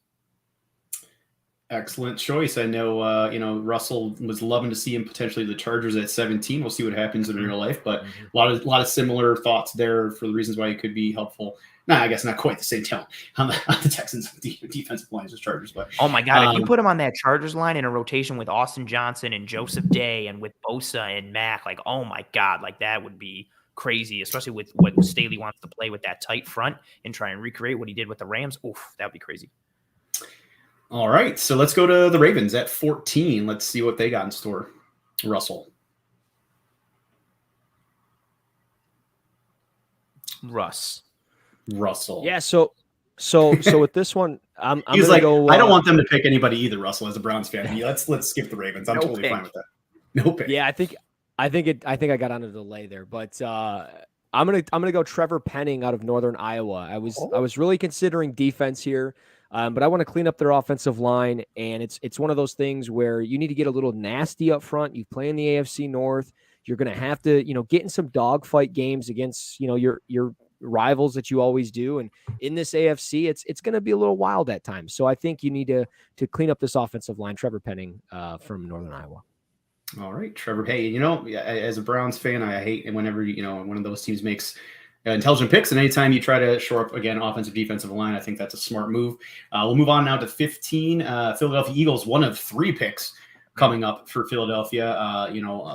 Excellent choice. I know, Russell was loving to see him potentially the Chargers at 17. We'll see what happens in real life, but a lot of similar thoughts there for the reasons why it could be helpful. I guess not quite the same talent on the Texans defensive lines as Chargers, but oh my God, if you put him on that Chargers line in a rotation with Austin Johnson and Joseph Day and with Bosa and Mack, oh my God, that would be crazy, especially with what Staley wants to play with that tight front and try and recreate what he did with the Rams. Oof, that would be crazy. All right, so let's go to the Ravens at 14. Let's see what they got in store. Russell. Russell. Yeah. So with this one, I'm He's gonna like, go. I don't want them to pick anybody either. Russell, as a Browns fan, let's skip the Ravens. I'm No totally pick. fine with that. No pick. Yeah, I think I got on a delay there, but I'm gonna go Trevor Penning out of Northern Iowa. I was really considering defense here, but I want to clean up their offensive line, and it's one of those things where you need to get a little nasty up front. You play in the AFC North. You're gonna have to get in some dogfight games against your rivals that you always do, and in this AFC, it's gonna be a little wild at times. So I think you need to clean up this offensive line. Trevor Penning from Northern Iowa. All right, Trevor. Hey, as a Browns fan, I hate whenever one of those teams makes intelligent picks, and anytime you try to shore up again offensive defensive line, I think that's a smart move. We'll move on now to 15. Philadelphia Eagles, one of 3 picks coming up for Philadelphia. A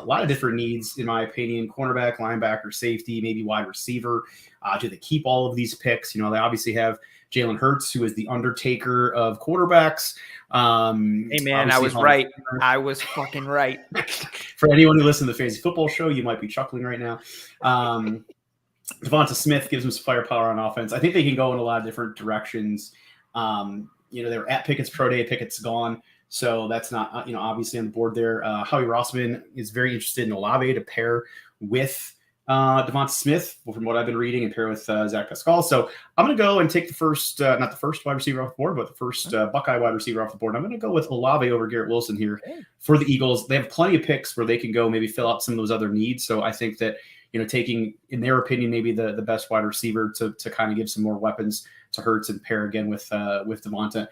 lot of different needs, in my opinion: cornerback, linebacker, safety, maybe wide receiver. Do they keep all of these picks? They obviously have Jalen Hurts, who is the Undertaker of quarterbacks. Hey man, I was right. I was fucking right. For anyone who listens to the Fantasy Football Show, you might be chuckling right now. Devonta Smith gives them some firepower on offense. I think they can go in a lot of different directions. They're at Pickett's Pro Day. Pickett's gone, so that's not obviously on the board there. Howie Rossman is very interested in Olave to pair with Devonta Smith, from what I've been reading, and pair with Zach Pascal. So I'm going to go and take the first, not the first wide receiver off the board, but the first Buckeye wide receiver off the board. I'm going to go with Olave over Garrett Wilson here for the Eagles. They have plenty of picks where they can go maybe fill out some of those other needs. So I think that, taking, in their opinion, maybe the best wide receiver to kind of give some more weapons to Hurts and pair again with Devonta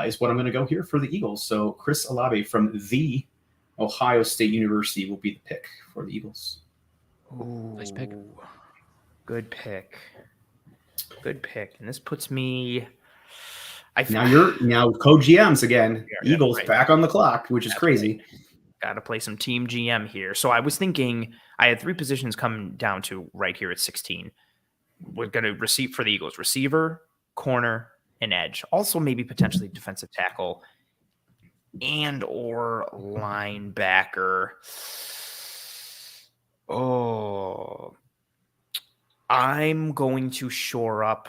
is what I'm going to go here for the Eagles. So Chris Olave from the Ohio State University will be the pick for the Eagles. Ooh, nice pick. Good pick. And this puts me. Now co-GMs again. Yeah, Eagles right. Back on the clock, which is crazy. Got to play some team GM here. So I was thinking I had 3 positions coming down to right here at 16. We're going to receive for the Eagles: receiver, corner, and edge. Also, maybe potentially defensive tackle and or linebacker. Oh, I'm going to shore up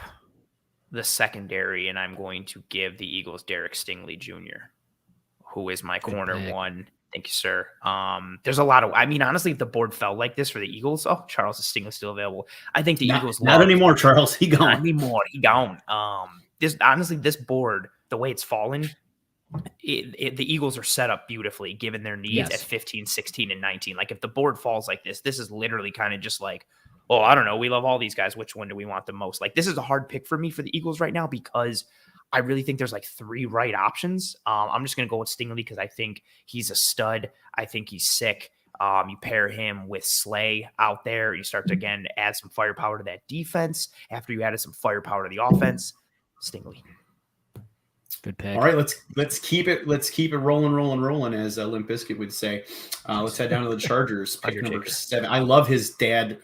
the secondary, and I'm going to give the Eagles Derek Stingley Jr., who is my corner one. Thank you, sir. There's a lot of, honestly, if the board fell like this for the Eagles, Charles Stingley still available. I think the Eagles not anymore, Charles. He gone. Not anymore. He gone. This board, the way it's fallen, the Eagles are set up beautifully given their needs at 15, 16, and 19. Like, if the board falls like this is literally kind of just like, I don't know. We love all these guys. Which one do we want the most? Like, this is a hard pick for me for the Eagles right now because I really think there's like 3 right options. I'm just going to go with Stingley because I think he's a stud. I think he's sick. You pair him with Slay out there. You start to, again, add some firepower to that defense after you added some firepower to the offense. Stingley. Good pick. All right, let's keep it rolling, as Limp Bizkit would say. Let's head down to the Chargers. Pick number 7. I love his dad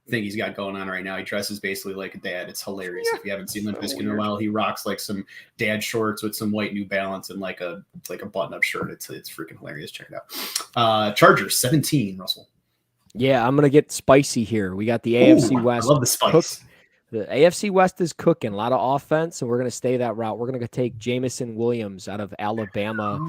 thing he's got going on right now. He dresses basically like a dad. It's hilarious. If you haven't seen Limp Bizkit in a while, he rocks like some dad shorts with some white New Balance and like a button-up shirt. It's freaking hilarious. Check it out. Chargers 17. Russell. Yeah, I'm gonna get spicy here. We got the AFC West. I love the spice. The AFC West is cooking. A lot of offense, and we're going to stay that route. We're going to take Jamison Williams out of Alabama.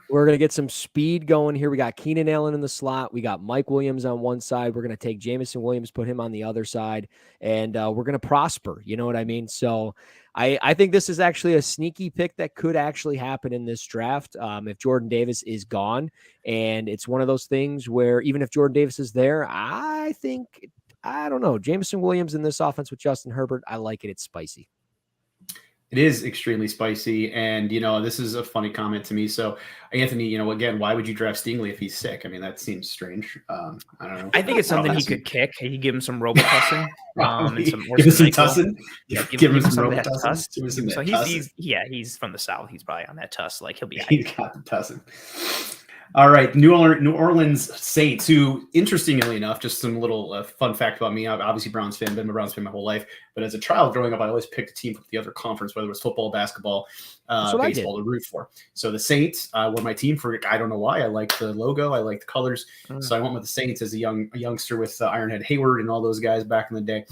We're going to get some speed going here. We got Keenan Allen in the slot. We got Mike Williams on one side. We're going to take Jamison Williams, put him on the other side, and we're going to prosper. You know what I mean? So I think this is actually a sneaky pick that could actually happen in this draft if Jordan Davis is gone. And it's one of those things where even if Jordan Davis is there, I don't know. Jamison Williams in this offense with Justin Herbert, I like it. It's spicy. It is extremely spicy. And, this is a funny comment to me. So, Anthony, again, why would you draft Stingley if he's sick? I mean, that seems strange. I don't know. I think it's something he could kick. He give him some Robitussin. Give him some tussin. Yeah, give him some Robitussin. So he's from the South. He's probably on that tuss. Like, he'll be. He's got the tussin. All right, New Orleans Saints, who, interestingly enough, just some little fun fact about me. I'm obviously Browns fan, been a Browns fan my whole life. But as a child growing up, I always picked a team from the other conference, whether it was football, basketball, baseball, to root for. So the Saints were my team for, I don't know why. I like the logo. I like the colors. So I went with the Saints as a youngster with Ironhead Hayward and all those guys back in the day.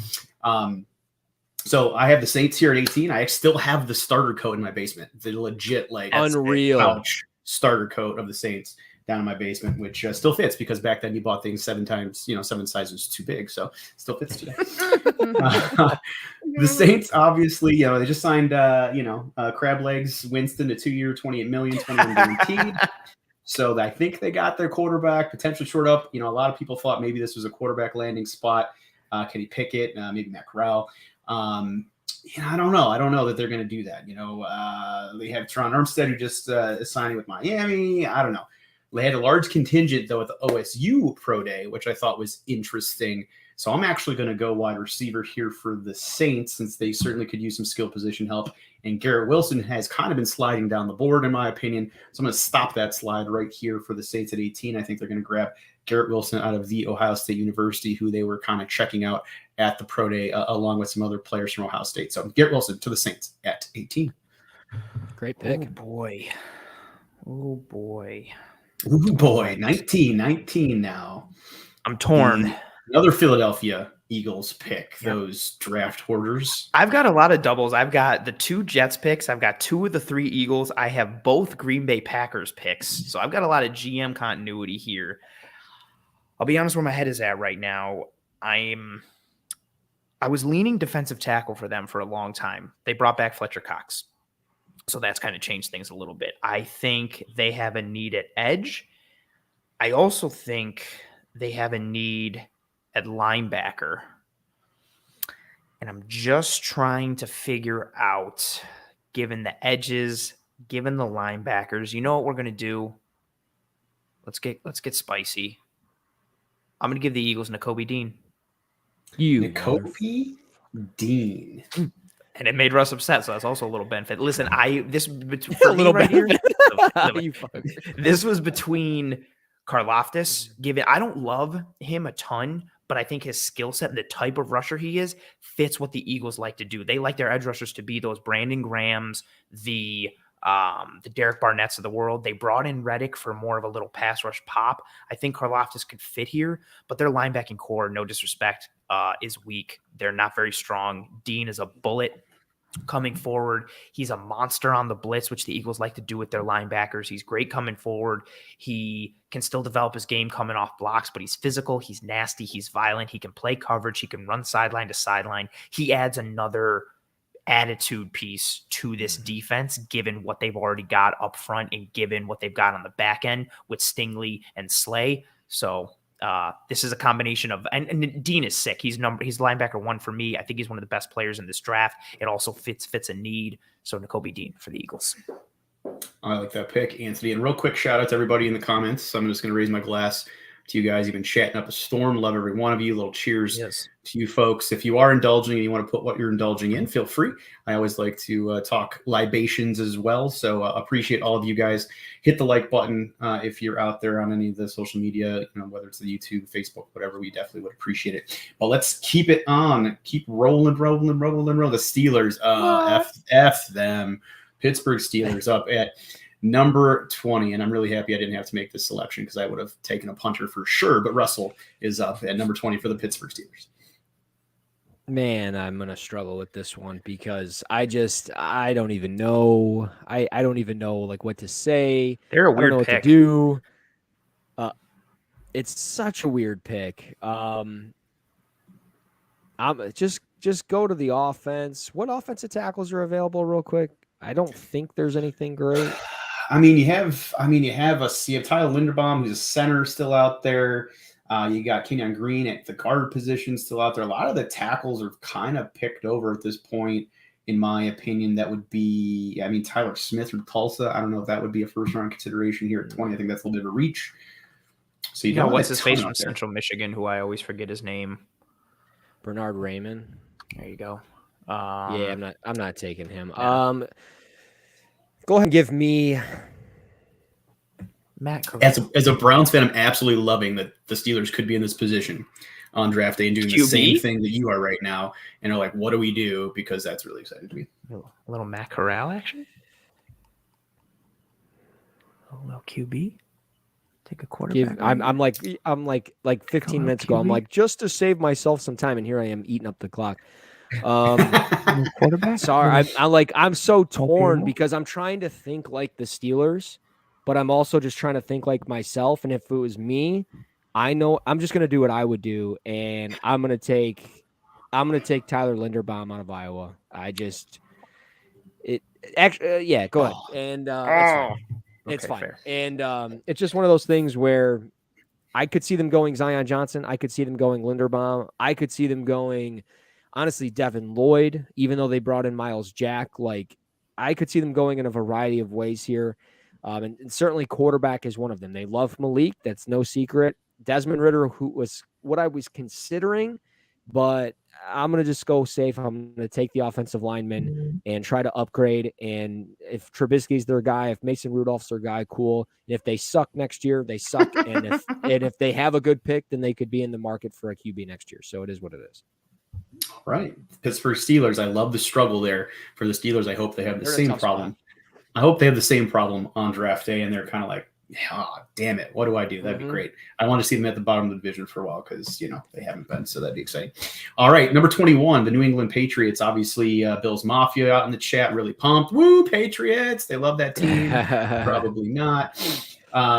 So I have the Saints here at 18. I still have the starter coat in my basement. The legit, like, unreal couch starter coat of the Saints down in my basement, which still fits because back then you bought things 7 sizes too big. So still fits today. The Saints, obviously, they just signed, Crab Legs Winston to 2-year, $28 million, 21 guaranteed. So I think they got their quarterback potentially short up. A lot of people thought maybe this was a quarterback landing spot. Kenny Pickett, maybe Matt Corral. I don't know. I don't know that they're going to do that. They have Teron Armstead, who just is signing with Miami. I don't know. They had a large contingent, though, at the OSU Pro Day, which I thought was interesting. So I'm actually going to go wide receiver here for the Saints, since they certainly could use some skill position help. And Garrett Wilson has kind of been sliding down the board, in my opinion. So I'm going to stop that slide right here for the Saints at 18. I think they're going to grab Garrett Wilson out of the Ohio State University, who they were kind of checking out at the Pro Day, along with some other players from Ohio State. So Garrett Wilson to the Saints at 18. Great pick. Oh, boy. Ooh, boy, 19 now. I'm torn. Another Philadelphia Eagles pick, those draft hoarders. I've got a lot of doubles. I've got the 2 Jets picks. I've got 2 of the 3 Eagles. I have both Green Bay Packers picks. So I've got a lot of GM continuity here. I'll be honest where my head is at right now. I was leaning defensive tackle for them for a long time. They brought back Fletcher Cox. So that's kind of changed things a little bit. I think they have a need at edge. I also think they have a need at linebacker. And I'm just trying to figure out, given the edges, given the linebackers, you know what we're going to do? Let's get spicy. I'm going to give the Eagles Nakobe Dean. Nakobe Dean. And it made Russ upset, so that's also a little benefit. Listen, this was between Karlaftis. I don't love him a ton, but I think his skill set and the type of rusher he is fits what the Eagles like to do. They like their edge rushers to be those Brandon Grahams, the Derek Barnetts of the world. They brought in Reddick for more of a little pass rush pop. I think Karlaftis could fit here, but their linebacking core, no disrespect, is weak. They're not very strong. Dean is a bullet coming forward. He's a monster on the blitz, which the Eagles like to do with their linebackers. He's great coming forward. He can still develop his game coming off blocks, but he's physical. He's nasty. He's violent. He can play coverage. He can run sideline to sideline. He adds another attitude piece to this defense, given what they've already got up front and given what they've got on the back end with Stingley and Slay. So this is a combination of, and Dean is sick. He's linebacker 1 for me. I think he's one of the best players in this draft. It also fits a need. So Nakobe Dean for the Eagles. I like that pick, Anthony. And real quick shout out to everybody in the comments. So I'm just going to raise my glass to you guys. You've been chatting up a storm. Love every one of you. Little cheers to you folks. If you are indulging and you want to put what you're indulging in, feel free. I always like to talk libations as well. So appreciate all of you guys. Hit the like button if you're out there on any of the social media, whether it's the YouTube, Facebook, whatever. We definitely would appreciate it. But let's keep it on. Keep rolling. The Steelers, F them. Pittsburgh Steelers up at number 20, and I'm really happy I didn't have to make this selection because I would have taken a punter for sure, but Russell is up at number 20 for the Pittsburgh Steelers. Man, I'm going to struggle with this one because I don't even know. I don't even know what to say. They're a weird I don't know pick. What to do. It's such a weird pick. I'm just go to the offense. What offensive tackles are available real quick? I don't think there's anything great. You have Tyler Linderbaum, who's a center, still out there. You got Kenyon Green at the guard position still out there. A lot of the tackles are kind of picked over at this point, in my opinion. That would be, Tyler Smith or Tulsa. I don't know if that would be a first round consideration here at 20. I think that's a little bit of a reach. So what's his face from Central Michigan, who I always forget his name? Bernard Raymond. There you go. I'm not taking him. Yeah. Go ahead and give me Matt Corral. As a Browns fan, I'm absolutely loving that the Steelers could be in this position on draft day and doing the same thing that you are right now. And are like, what do we do? Because that's really exciting to me. A little Matt Corral action. A little QB. Take a quarterback. I'm like 15 minutes ago. I'm like, just to save myself some time, and here I am eating up the clock. Quarterback. Sorry, I'm so torn because I'm trying to think like the Steelers, but I'm also just trying to think like myself. And if it was me, I know I'm just gonna do what I would do, and I'm gonna take Tyler Linderbaum out of Iowa. Go ahead. And that's fine. It's fine. Fair. And it's just one of those things where I could see them going Zion Johnson. I could see them going Linderbaum. I could see them going, honestly, Devin Lloyd, even though they brought in Miles Jack. Like, I could see them going in a variety of ways here. And certainly quarterback is one of them. They love Malik. That's no secret. Desmond Ridder, who was what I was considering, but I'm going to just go safe. I'm going to take the offensive lineman and try to upgrade. And if Trubisky's their guy, if Mason Rudolph's their guy, cool. And if they suck next year, they suck. and if they have a good pick, then they could be in the market for a QB next year. So it is what it is. All right. Pittsburgh Steelers, I love the struggle there for the Steelers. I hope they have the same problem. I hope they have the same problem on draft day, and they're kind of like, damn it, what do I do? That'd be great. I want to see them at the bottom of the division for a while because, they haven't been, so that'd be exciting. All right, number 21, the New England Patriots. Obviously, Bill's Mafia out in the chat, really pumped. Woo, Patriots! They love that team. Probably not.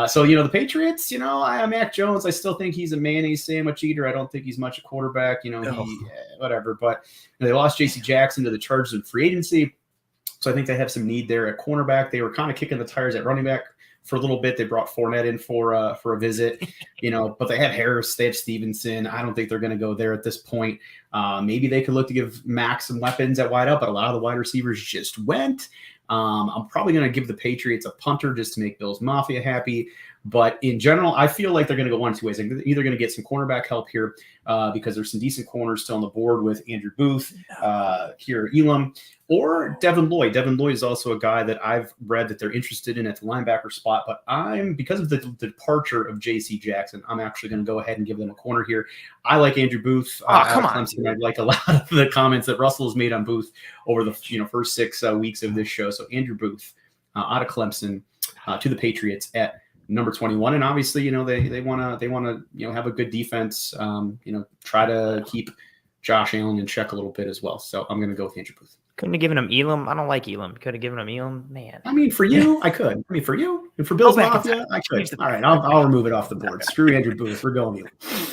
So, the Patriots, Mac Jones, I still think he's a mayonnaise sandwich eater. I don't think he's much a quarterback, whatever. But they lost J.C. Jackson to the Chargers in free agency. So I think they have some need there at cornerback. They were kind of kicking the tires at running back for a little bit. They brought Fournette in for a visit, but they have Harris, they have Stevenson. I don't think they're going to go there at this point. Maybe they could look to give Max some weapons at wide out, but a lot of the wide receivers just went. I'm probably going to give the Patriots a punter just to make Bill's Mafia happy. But in general, I feel like they're going to go one of two ways. They're either going to get some cornerback help here because there's some decent corners still on the board with Andrew Booth, Kaiir Elam, or Devin Lloyd. Devin Lloyd is also a guy that I've read that they're interested in at the linebacker spot. But because of the departure of J.C. Jackson, I'm actually going to go ahead and give them a corner here. I like Andrew Booth. Come on. Clemson. I like a lot of the comments that Russell has made on Booth over the first 6 weeks of this show. So Andrew Booth out of Clemson to the Patriots at number 21. And obviously, they want to have a good defense, try to keep Josh Allen in check a little bit as well. So I'm going to go with Andrew Booth. Couldn't have given him Elam. I don't like Elam. Could have given him Elam. Man. I mean, for you, I could. I mean, for you and for Bill's Mafia, I could. All right, I'll remove it off the board. Screw Andrew Booth. We're going Elam.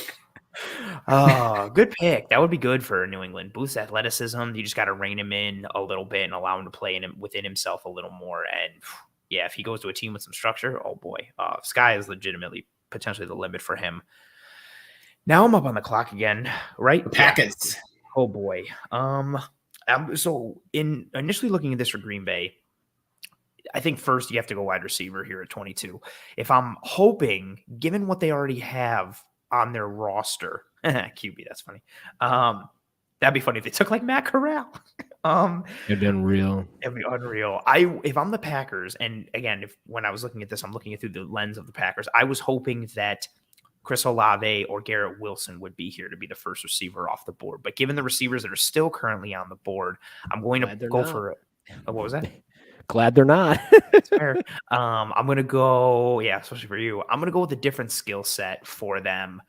Oh, good pick. That would be good for New England. Booth's athleticism, you just got to rein him in a little bit and allow him to play within himself a little more. And yeah, if he goes to a team with some structure, oh boy, sky is legitimately potentially the limit for him. Now I'm up on the clock again, right? The Packers. Yeah. Oh boy. So in initially looking at this for Green Bay, I think first you have to go wide receiver here at 22. If I'm hoping, given what they already have on their roster, QB, that's funny. That'd be funny if they took like Matt Corral. It'd be unreal. It'd be unreal. If I'm the Packers, and again, when I was looking at this, I'm looking at through the lens of the Packers. I was hoping that Chris Olave or Garrett Wilson would be here to be the first receiver off the board. But given the receivers that are still currently on the board, I'm going to go for it. What was that? Glad they're not. That's fair. I'm going to go, especially for you. I'm going to go with a different skill set for them.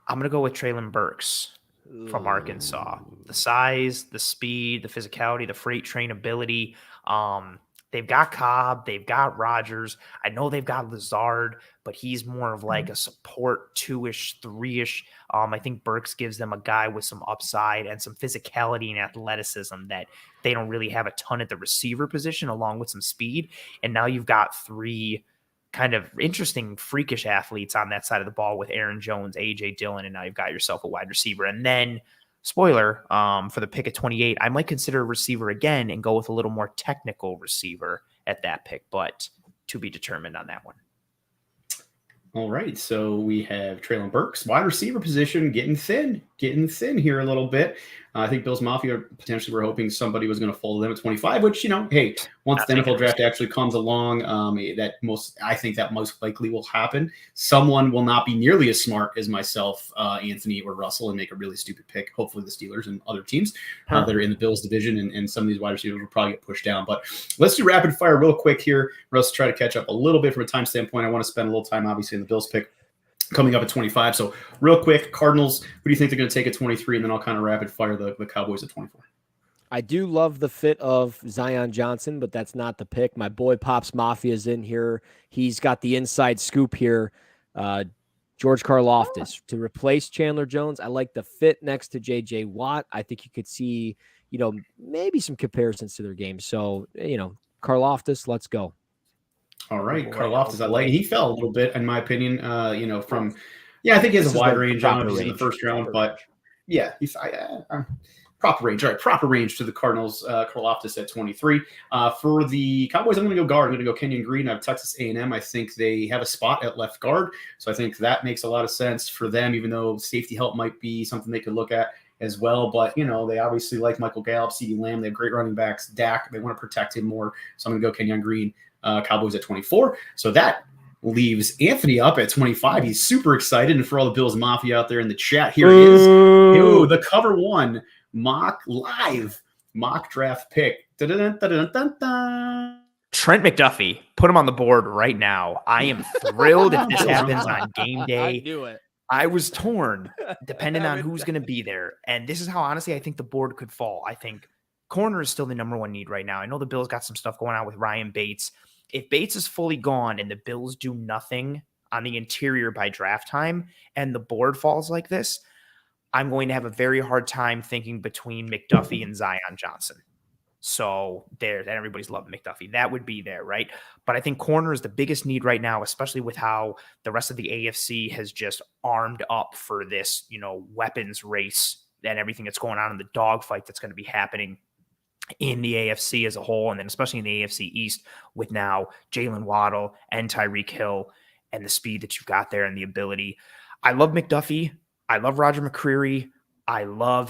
I'm going to go with Treylon Burks from Arkansas. The size, the speed, the physicality, the freight train ability. They've got Cobb, they've got Rodgers. I know they've got Lazard, but he's more of like a support 2-ish, 3-ish. I think Burks gives them a guy with some upside and some physicality and athleticism that they don't really have a ton at the receiver position, along with some speed. And now you've got 3 kind of interesting, freakish athletes on that side of the ball with Aaron Jones, A.J. Dillon, and now you've got yourself a wide receiver. And then, spoiler, for the pick at 28, I might consider a receiver again and go with a little more technical receiver at that pick, but to be determined on that one. All right, so we have Treylon Burks, wide receiver position, getting thin. getting thin here a little bit. I think Bills Mafia potentially were hoping somebody was going to follow them at 25, which, hey, once the NFL draft actually comes along, I think that most likely will happen. Someone will not be nearly as smart as myself, Anthony or Russell, and make a really stupid pick. Hopefully the Steelers and other teams that are in the Bills division, and some of these wide receivers will probably get pushed down. But let's do rapid fire real quick here. Russ, try to catch up a little bit from a time standpoint. I want to spend a little time, obviously, in the Bills pick coming up at 25. So real quick, Cardinals, who do you think they're going to take at 23? And then I'll kind of rapid fire the Cowboys at 24. I do love the fit of Zion Johnson, but that's not the pick. My boy Pops Mafia is in here. He's got the inside scoop here. George Karlaftis to replace Chandler Jones. I like the fit next to J.J. Watt. I think you could see, maybe some comparisons to their games. So, Karlaftis, let's go. All right, Karlaftis, I like it. He fell a little bit, in my opinion. I think he has a wide range on him. He's in the first round, but yeah, he's proper range. All right, proper range to the Cardinals. Karlaftis at 23. For the Cowboys, I'm going to go guard. I'm going to go Kenyon Green. I have Texas A&M. I think they have a spot at left guard, so I think that makes a lot of sense for them. Even though safety help might be something they could look at as well, but they obviously like Michael Gallup, CeeDee Lamb. They have great running backs. Dak, they want to protect him more, so I'm going to go Kenyon Green. Cowboys at 24. So that leaves Anthony up at 25. He's super excited. And for all the Bills Mafia out there in the chat, here it is. The cover one mock draft pick. Da-da-da-da-da-da-da. Trent McDuffie, put him on the board right now. I am thrilled if this happens on game day. I knew it. I was torn, depending on who's going to be there. And this is how, honestly, I think the board could fall. I think corner is still the number one need right now. I know the Bills got some stuff going on with Ryan Bates. If Bates is fully gone and the Bills do nothing on the interior by draft time and the board falls like this, I'm going to have a very hard time thinking between McDuffie and Zion Johnson. So there, and everybody's loving McDuffie. That would be there, right? But I think corner is the biggest need right now, especially with how the rest of the AFC has just armed up for this, weapons race and everything that's going on in the dogfight that's going to be happening in the AFC as a whole, and then especially in the AFC East with now Jalen Waddle and Tyreek Hill and the speed that you've got there and the ability. I love McDuffie. I love Roger McCreary.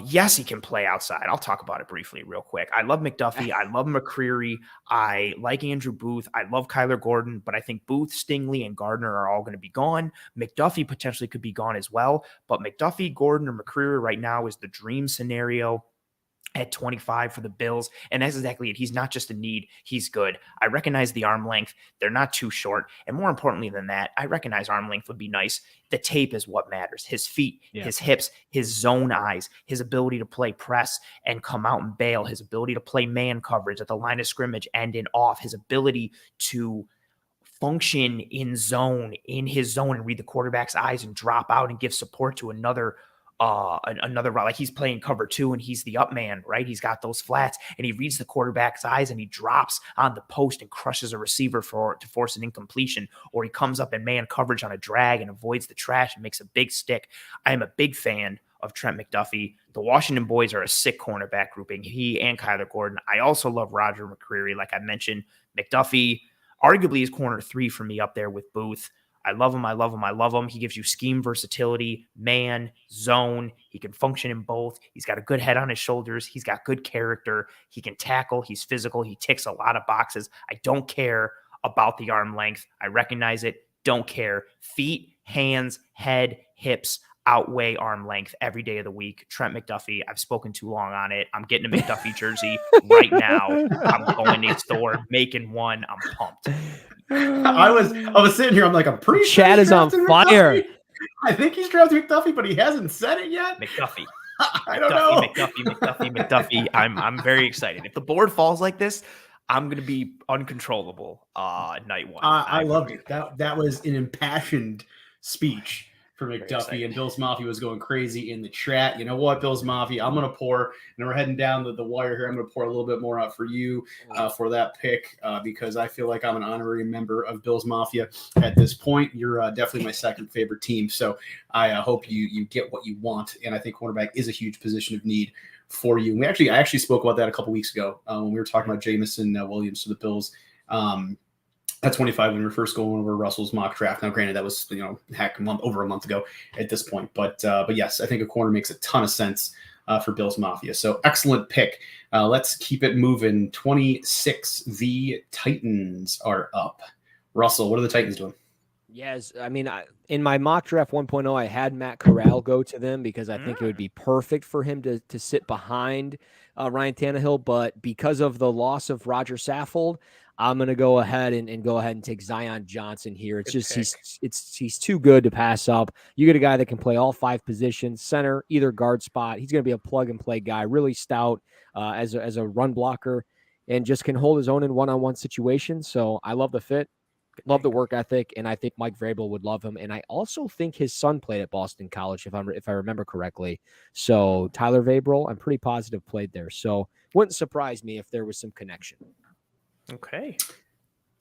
Yes, he can play outside. I'll talk about it briefly real quick. I love McDuffie. I love McCreary. I like Andrew Booth. I love Kyler Gordon, but I think Booth, Stingley, and Gardner are all going to be gone. McDuffie potentially could be gone as well, but McDuffie, Gordon, or McCreary right now is the dream scenario at 25 for the Bills. And that's exactly it. He's not just a need. He's good. I recognize the arm length. They're not too short. And more importantly than that, I recognize arm length would be nice. The tape is what matters. His feet, his hips, his zone eyes, his ability to play press and come out and bail, his ability to play man coverage at the line of scrimmage and in off, his ability to function in his zone and read the quarterback's eyes and drop out and give support to another route. Like he's playing cover 2 and he's the up man, right? He's got those flats and he reads the quarterback's eyes and he drops on the post and crushes a receiver to force an incompletion, or he comes up in man coverage on a drag and avoids the trash and makes a big stick. I am a big fan of Trent McDuffie. The Washington boys are a sick cornerback grouping, he and Kyler Gordon. I also love Roger McCreary. Like I mentioned, McDuffie arguably is corner 3 for me up there with Booth. I love him. I love him. I love him. He gives you scheme versatility, man, zone. He can function in both. He's got a good head on his shoulders. He's got good character. He can tackle. He's physical. He ticks a lot of boxes. I don't care about the arm length. I recognize it. Don't care. Feet, hands, head, hips outweigh arm length every day of the week. Trent McDuffie, I've spoken too long on it. I'm getting a McDuffie jersey right now. I'm going to the store, making one. I'm pumped. I was sitting here. I'm like, I'm pretty sure Chat is on fire. McDuffie. I think he's drafted McDuffie, but he hasn't said it yet. McDuffie. I don't know. McDuffie. I'm very excited. If the board falls like this, I'm going to be uncontrollable night one. I loved it. That was an impassioned speech for McDuffie, and Bills Mafia was going crazy in the chat. You know what, Bills Mafia, I'm going to pour, and we're heading down the wire here. I'm going to pour a little bit more out for you for that pick because I feel like I'm an honorary member of Bills Mafia at this point. You're definitely my second favorite team, so I hope you get what you want, and I think cornerback is a huge position of need for you. And I actually spoke about that a couple weeks ago when we were talking about Jamison Williams to the Bills. at 25 when we were first going over Russell's mock draft. Now, granted, that was over a month ago at this point, but yes, I think a corner makes a ton of sense for Bills Mafia. So excellent pick. Let's keep it moving. 26, the Titans are up. Russell, what are the Titans doing? Yes, I mean, in my mock draft 1.0, I had Matt Corral go to them because I think it would be perfect for him to sit behind Ryan Tannehill. But because of the loss of Roger Saffold, I'm going to go ahead and take Zion Johnson here. It's he's too good to pass up. You get a guy that can play all 5 positions, center, either guard spot. He's going to be a plug and play guy, really stout as a run blocker, and just can hold his own in one-on-one situations. So I love the fit. Love the work ethic, and I think Mike Vrabel would love him. And I also think his son played at Boston College, if I remember correctly. So Tyler Vrabel, I'm pretty positive played there. So wouldn't surprise me if there was some connection. Okay.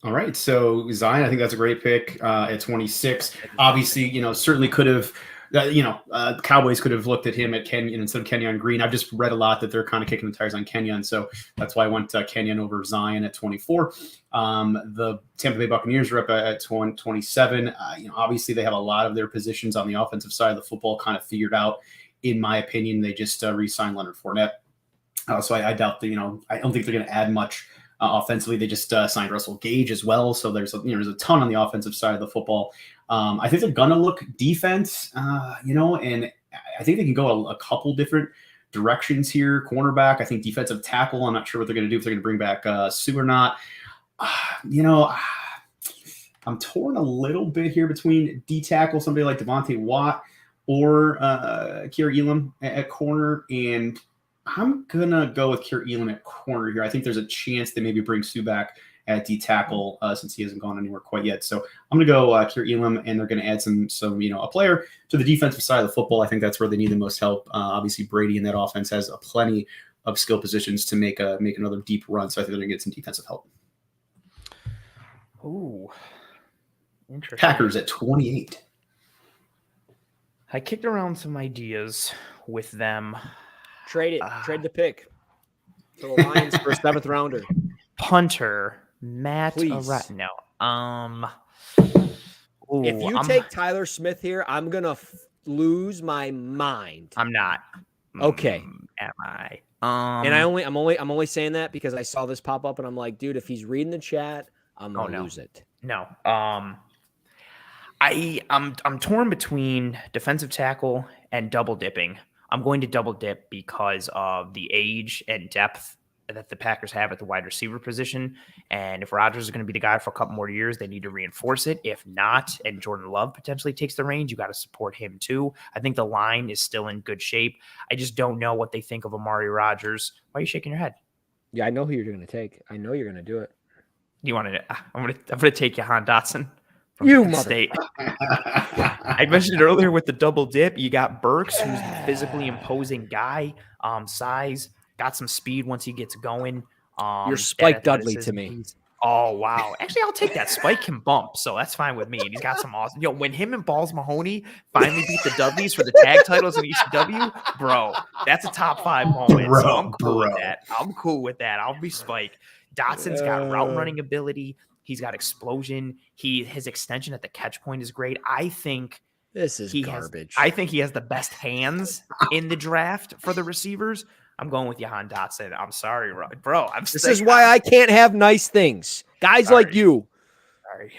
All right. So Zion, I think that's a great pick at 26. Obviously, certainly could have. The Cowboys could have looked at him at Kenyon instead of Kenyon Green. I've just read a lot that they're kind of kicking the tires on Kenyon, so that's why I went Kenyon over Zion at 24. The Tampa Bay Buccaneers are up at 27. Obviously they have a lot of their positions on the offensive side of the football kind of figured out. In my opinion, they just re-signed Leonard Fournette, so I doubt that. I don't think they're going to add much offensively. They just signed Russell Gage as well, so there's a ton on the offensive side of the football. I think they're going to look defense, and I think they can go a couple different directions here. Cornerback, I think defensive tackle. I'm not sure what they're going to do, if they're going to bring back Sue or not. I'm torn a little bit here between D tackle, somebody like Devontae Watt, or Kaiir Elam at corner, and I'm going to go with Kaiir Elam at corner here. I think there's a chance they maybe bring Sue back at D tackle since he hasn't gone anywhere quite yet. So I'm going to go Kaiir Elam, and they're going to add some a player to the defensive side of the football. I think that's where they need the most help. Obviously, Brady in that offense has plenty of skill positions to make another deep run. So I think they're going to get some defensive help. Ooh, interesting. Packers at 28. I kicked around some ideas with them. Trade the pick to the Lions for a 7th rounder. Punter Matt. No. If you take Tyler Smith here, I'm gonna lose my mind. I'm not. Okay. Am I? And I'm only saying that because I saw this pop up and I'm like, dude, if he's reading the chat, I'm gonna lose it. No. I'm torn between defensive tackle and double dipping. I'm going to double dip because of the age and depth that the Packers have at the wide receiver position. And if Rodgers is going to be the guy for a couple more years, they need to reinforce it. If not, and Jordan Love potentially takes the reins, you got to support him too. I think the line is still in good shape. I just don't know what they think of Amari Rodgers. Why are you shaking your head? Yeah, I know who you're going to take. I know you're going to do it. You want to? I'm going to take Jahan Dotson. You State. I mentioned it earlier with the double dip. You got Burks, who's a physically imposing guy, size, got some speed once he gets going. You're Spike Dudley to me. Oh, wow. Actually, I'll take that. Spike can bump, so that's fine with me. And he's got some awesome. When him and Balls Mahoney finally beat the Dudleys for the tag titles in ECW, bro, that's a top 5 moment. So I'm cool with that. I'm cool with that. I'll be Spike. Dotson's got route running ability. He's got explosion. His extension at the catch point is great. I think this is garbage. I think he has the best hands in the draft for the receivers. I'm going with Jahan Dotson. I'm sorry, bro. This is why I can't have nice things. Guys like you. Sorry.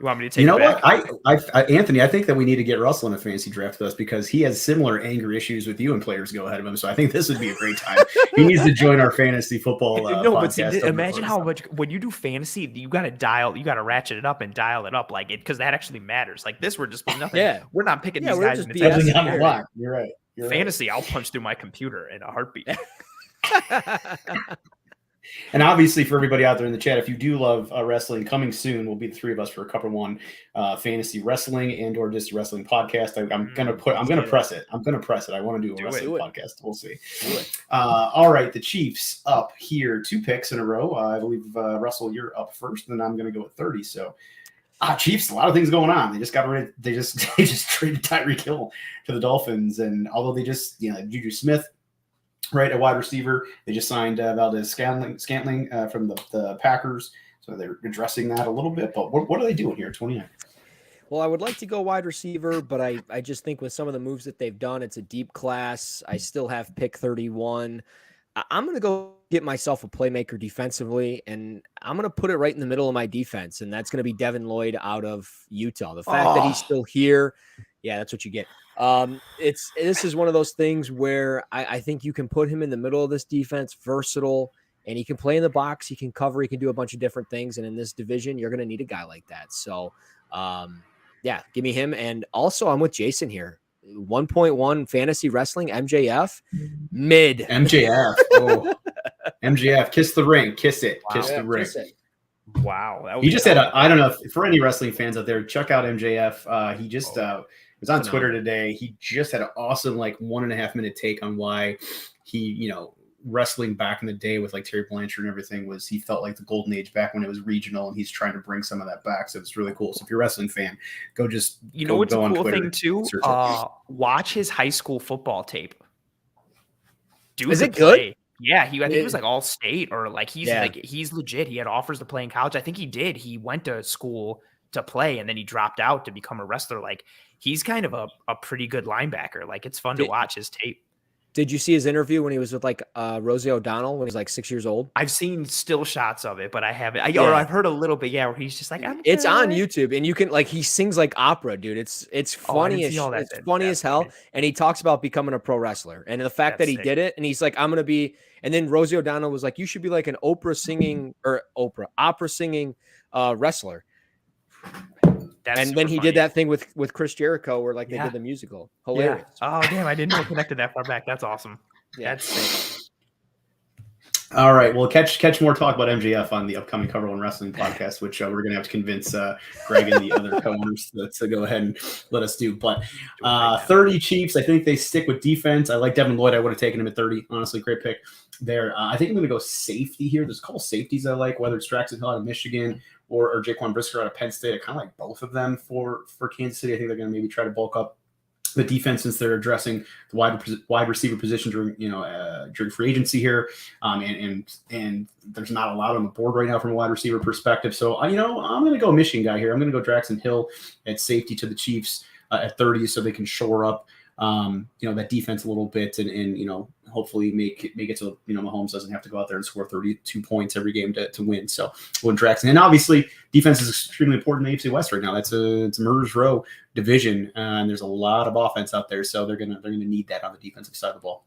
You want me to take it back? What? Anthony, I think that we need to get Russell in a fantasy draft with us because he has similar anger issues with you and players go ahead of him. So I think this would be a great time. He needs to join our fantasy football but see, imagine how much when you do fantasy, you got to ratchet it up and dial it up because that actually matters. Like this, we're just nothing. Yeah. We're not picking these guys. Just on the block. You're right. Fantasy, I'll punch through my computer in a heartbeat. And obviously, for everybody out there in the chat, if you do love wrestling, coming soon will be the 3 of us for a Cover One fantasy wrestling and/or just wrestling podcast. I'm gonna press it. I want to do a wrestling podcast. We'll see. All right, the Chiefs up here, 2 picks in a row. I believe Russell, you're up first, and then I'm gonna go with 30. So. Chiefs, a lot of things going on. They just got rid. They just traded Tyreek Hill to the Dolphins, and although they just Juju Smith, right, a wide receiver, they just signed Valdez Scantling from the Packers. So they're addressing that a little bit. But what are they doing here? 29. Well, I would like to go wide receiver, but I just think with some of the moves that they've done, it's a deep class. I still have pick 31. I'm going to go get myself a playmaker defensively, and I'm going to put it right in the middle of my defense, and that's going to be Devin Lloyd out of Utah. The fact that he's still here, yeah, that's what you get. This is one of those things where I think you can put him in the middle of this defense, versatile, and he can play in the box. He can cover. He can do a bunch of different things, and in this division, you're going to need a guy like that. So, yeah, give me him. And also, I'm with Jason here. 1.1 fantasy wrestling, MJF, mid. MJF. Oh. MJF, kiss the ring. Kiss it. Wow. Kiss the ring. Kiss it. Wow. He just had I don't know, for any wrestling fans out there, check out MJF. He just was on Twitter today. He just had an awesome, 1.5 minute take on why he, wrestling back in the day with Terry Blanchard and everything he felt like the golden age back when it was regional, and he's trying to bring some of that back. So it's really cool. So if you're a wrestling fan, go just what's a on cool Twitter, thing too? Watch his high school football tape. Is it good? Yeah, I think he was all state or he's legit. He had offers to play in college. I think he did. He went to school to play and then he dropped out to become a wrestler. He's kind of a pretty good linebacker. It's fun to watch his tape. Did you see his interview when he was with Rosie O'Donnell when he's 6 years old? I've seen still shots of it, but I haven't. I've heard a little bit. Yeah, where he's just it's on YouTube, and you can he sings like opera, dude. It's funny as it's funny as hell, and he talks about becoming a pro wrestler and the fact that he did it, and he's like, I'm gonna be. And then Rosie O'Donnell was like, you should be like an opera singing wrestler. And then he did that thing with Chris Jericho where they did the musical. Hilarious. Yeah. Oh, damn. I didn't know it connected that far back. That's awesome. Yeah. That's sick. All right. Well, catch more talk about MJF on the upcoming Cover One Wrestling podcast, which we're going to have to convince Greg and the other co-owners to go ahead and let us do. But 30 Chiefs, I think they stick with defense. I like Devin Lloyd. I would have taken him at 30. Honestly, great pick there. I think I'm going to go safety here. There's a couple safeties I like, whether it's Jackson Hill out of Michigan or Jaquan Brisker out of Penn State. I kind of like both of them for Kansas City. I think they're going to maybe try to bulk up the defense since they're addressing the wide receiver position during free agency here, and there's not a lot on the board right now from a wide receiver perspective. So I'm going to go Michigan guy here. I'm going to go Jackson Hill at safety to the Chiefs at 30, so they can shore up that defense a little bit and hopefully make it so Mahomes doesn't have to go out there and score 32 points every game to win. So when Jackson, and obviously defense is extremely important in the AFC West right now. It's a murder's row division, and there's a lot of offense out there, so they're gonna need that on the defensive side of the ball.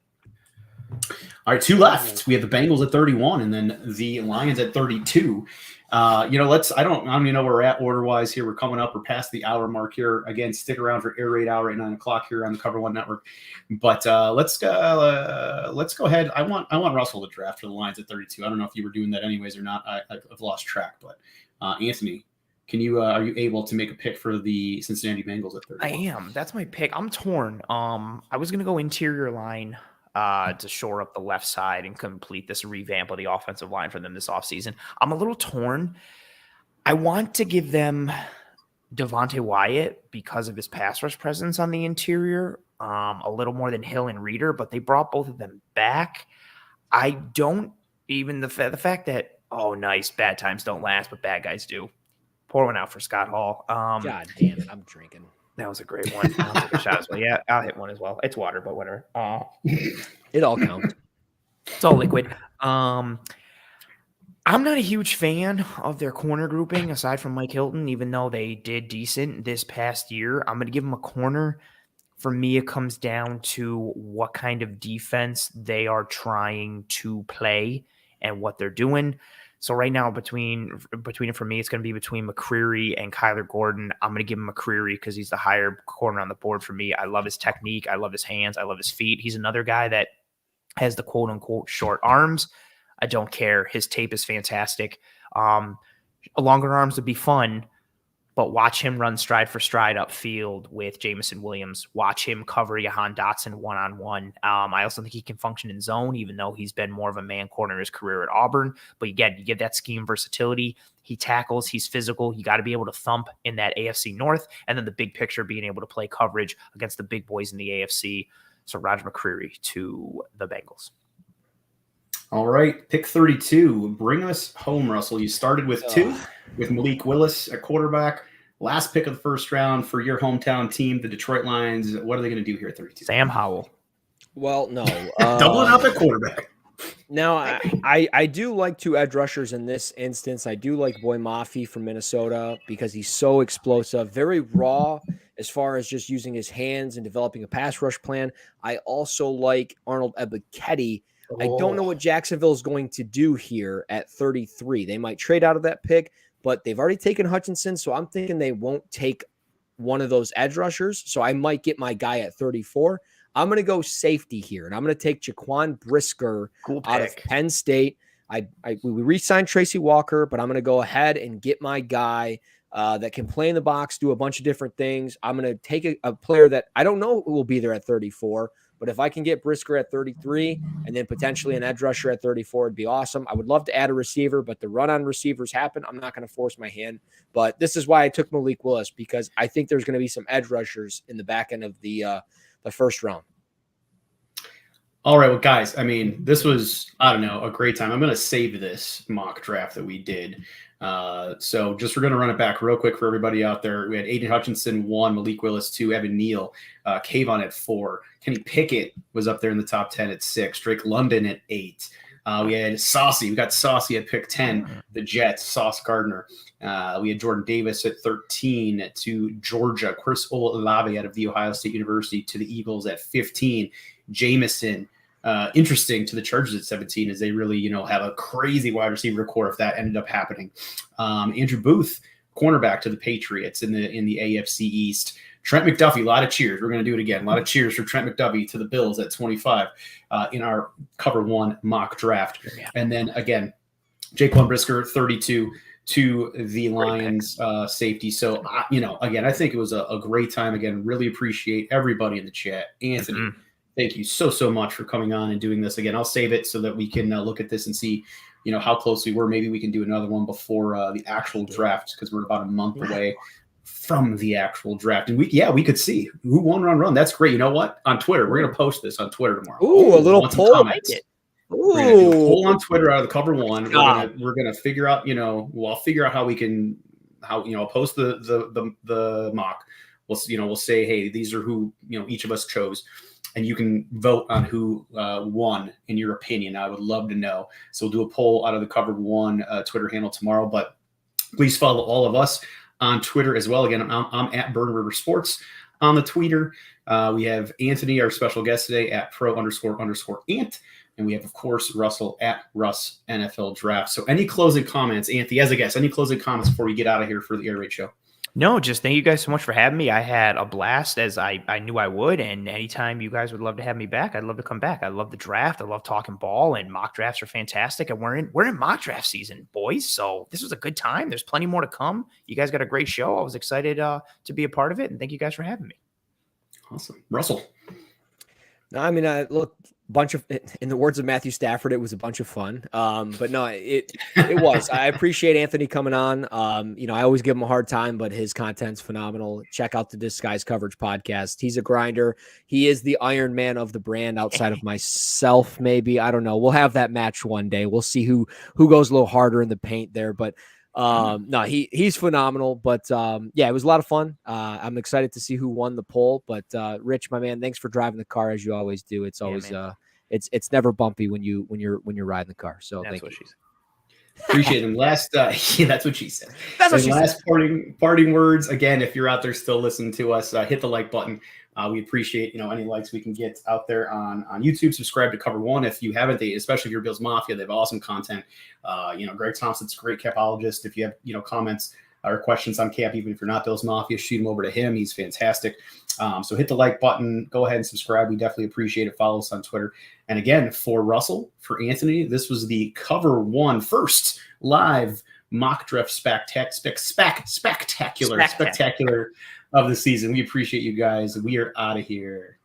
All right, two left. We have the Bengals at 31, and then the Lions at 32. I don't even know where we're at order wise here. We're coming up. We're past the hour mark here. Again, stick around for Air Raid Hour at 9 o'clock here on the Cover One Network. But let's go ahead. I want Russell to draft for the Lions at 32. I don't know if you were doing that anyways or not. I've lost track. But Anthony, are you able to make a pick for the Cincinnati Bengals at 31? I am. That's my pick. I'm torn. I was gonna go interior line to shore up the left side and complete this revamp of the offensive line for them this offseason. I'm a little torn. I want to give them Devontae Wyatt because of his pass rush presence on the interior, a little more than Hill and Reeder, but they brought both of them back. I don't even the fact that, oh, nice, bad times don't last, but bad guys do. Pour one out for Scott Hall. God damn it, I'm drinking. That was a great one. I'll take a shot as well. Yeah, I'll hit one as well. It's water, but whatever. It all counts. It's all liquid. I'm not a huge fan of their corner grouping, aside from Mike Hilton, even though they did decent this past year. I'm going to give them a corner. For me, it comes down to what kind of defense they are trying to play and what they're doing. So right now, between it for me, it's going to be between McCreary and Kyler Gordon. I'm going to give him McCreary because he's the higher corner on the board for me. I love his technique. I love his hands. I love his feet. He's another guy that has the quote-unquote short arms. I don't care. His tape is fantastic. Longer arms would be fun, but watch him run stride for stride upfield with Jamison Williams. Watch him cover Jahan Dotson one-on-one. I also think he can function in zone, even though he's been more of a man corner his career at Auburn. But again, you get that scheme versatility. He tackles. He's physical. You got to be able to thump in that AFC North. And then the big picture, being able to play coverage against the big boys in the AFC. So Roger McCreary to the Bengals. All right, pick 32. Bring us home, Russell. You started with 2 with Malik Willis at quarterback. Last pick of the first round for your hometown team, the Detroit Lions. What are they going to do here at 32? Sam Howell. Well, no. Doubling up at quarterback. Now, I do like 2 edge rushers in this instance. I do like Boy Mafi from Minnesota because he's so explosive, very raw as far as just using his hands and developing a pass rush plan. I also like Arnold Ebiketie. I don't know what Jacksonville is going to do here at 33. They might trade out of that pick, but they've already taken Hutchinson, so I'm thinking they won't take one of those edge rushers. So I might get my guy at 34. I'm going to go safety here, and I'm going to take Jaquan Brisker out of Penn State. We re-signed Tracy Walker, but I'm going to go ahead and get my guy that can play in the box, do a bunch of different things. I'm going to take a player that I don't know who will be there at 34, but if I can get Brisker at 33 and then potentially an edge rusher at 34, it'd be awesome. I would love to add a receiver, but the run on receivers happen. I'm not going to force my hand, but this is why I took Malik Willis, because I think there's going to be some edge rushers in the back end of the first round. All right, well, guys, I mean, this was, I don't know, a great time. I'm going to save this mock draft that we did. So just we're going to run it back real quick for everybody out there. We had Aiden Hutchinson 1, Malik Willis 2, Evan Neal, Kayvon at 4. Kenny Pickett was up there in the top 10 at 6. Drake London at 8. We had Saucy. We got Saucy at pick 10, the Jets, Sauce Gardner. We had Jordan Davis at 13 to Georgia. Chris Olave out of the Ohio State University to the Eagles at 15. Jameson, interesting to the Chargers at 17 as they really, have a crazy wide receiver core if that ended up happening. Andrew Booth, cornerback to the Patriots in the AFC East. Trent McDuffie, a lot of cheers. We're going to do it again. A lot of cheers for Trent McDuffie to the Bills at 25 in our cover 1 mock draft. Yeah. And then again, Jaquan Brisker, 32 to the Lions safety. So, again, I think it was a great time. Again, really appreciate everybody in the chat. Anthony, thank you so much for coming on and doing this again. I'll save it so that we can look at this and see, how close we were. Maybe we can do another one before the actual draft because we're about a month away from the actual draft. And we could see who won run. That's great. You know what? On Twitter, we're going to post this on Twitter tomorrow. Ooh, a little poll. We're going to do a poll on Twitter out of the cover 1. We're going to figure out, I'll figure out how we can, post the mock. We'll say, hey, these are who, each of us chose. And you can vote on who won in your opinion. I would love to know. So we'll do a poll out of the cover 1 Twitter handle tomorrow. But please follow all of us on Twitter as well. Again, I'm at Burn River Sports on the Twitter. We have Anthony, our special guest today, at pro__ant. And we have, of course, Russell at Russ NFL Draft. So any closing comments, Anthony, as a guest, any closing comments before we get out of here for the Air Raid Show? No, just thank you guys so much for having me. I had a blast as I knew I would. And anytime you guys would love to have me back, I'd love to come back. I love the draft. I love talking ball, and mock drafts are fantastic. And we're in mock draft season, boys. So this was a good time. There's plenty more to come. You guys got a great show. I was excited to be a part of it. And thank you guys for having me. Awesome. Russell. No, I mean, look, bunch of, in the words of Matthew Stafford, it was a bunch of fun. But no, it was. I appreciate Anthony coming on. I always give him a hard time, but his content's phenomenal. Check out the Disguise Coverage podcast. He's a grinder. He is the Iron Man of the brand outside of myself, maybe. I don't know. We'll have that match one day. We'll see who goes a little harder in the paint there. But no, he's phenomenal. But it was a lot of fun. I'm excited to see who won the poll. But Rich, my man, thanks for driving the car as you always do. It's always it's never bumpy when you're riding the car. So that's thank what you. she said. Appreciate him. Last, that's what she said. Last parting words. Again, if you're out there still listening to us, hit the like button. We appreciate any likes we can get out there on YouTube. Subscribe to Cover 1 if you haven't. Especially if you're Bills Mafia, they have awesome content. Greg Thompson's a great capologist. If you have comments or questions on camp, even if you're not Bills Mafia, shoot them over to him. He's fantastic. So hit the like button. Go ahead and subscribe. We definitely appreciate it. Follow us on Twitter. And again, for Russell, for Anthony, this was the Cover 1 first live mock draft spectacular of the season. We appreciate you guys. We are out of here.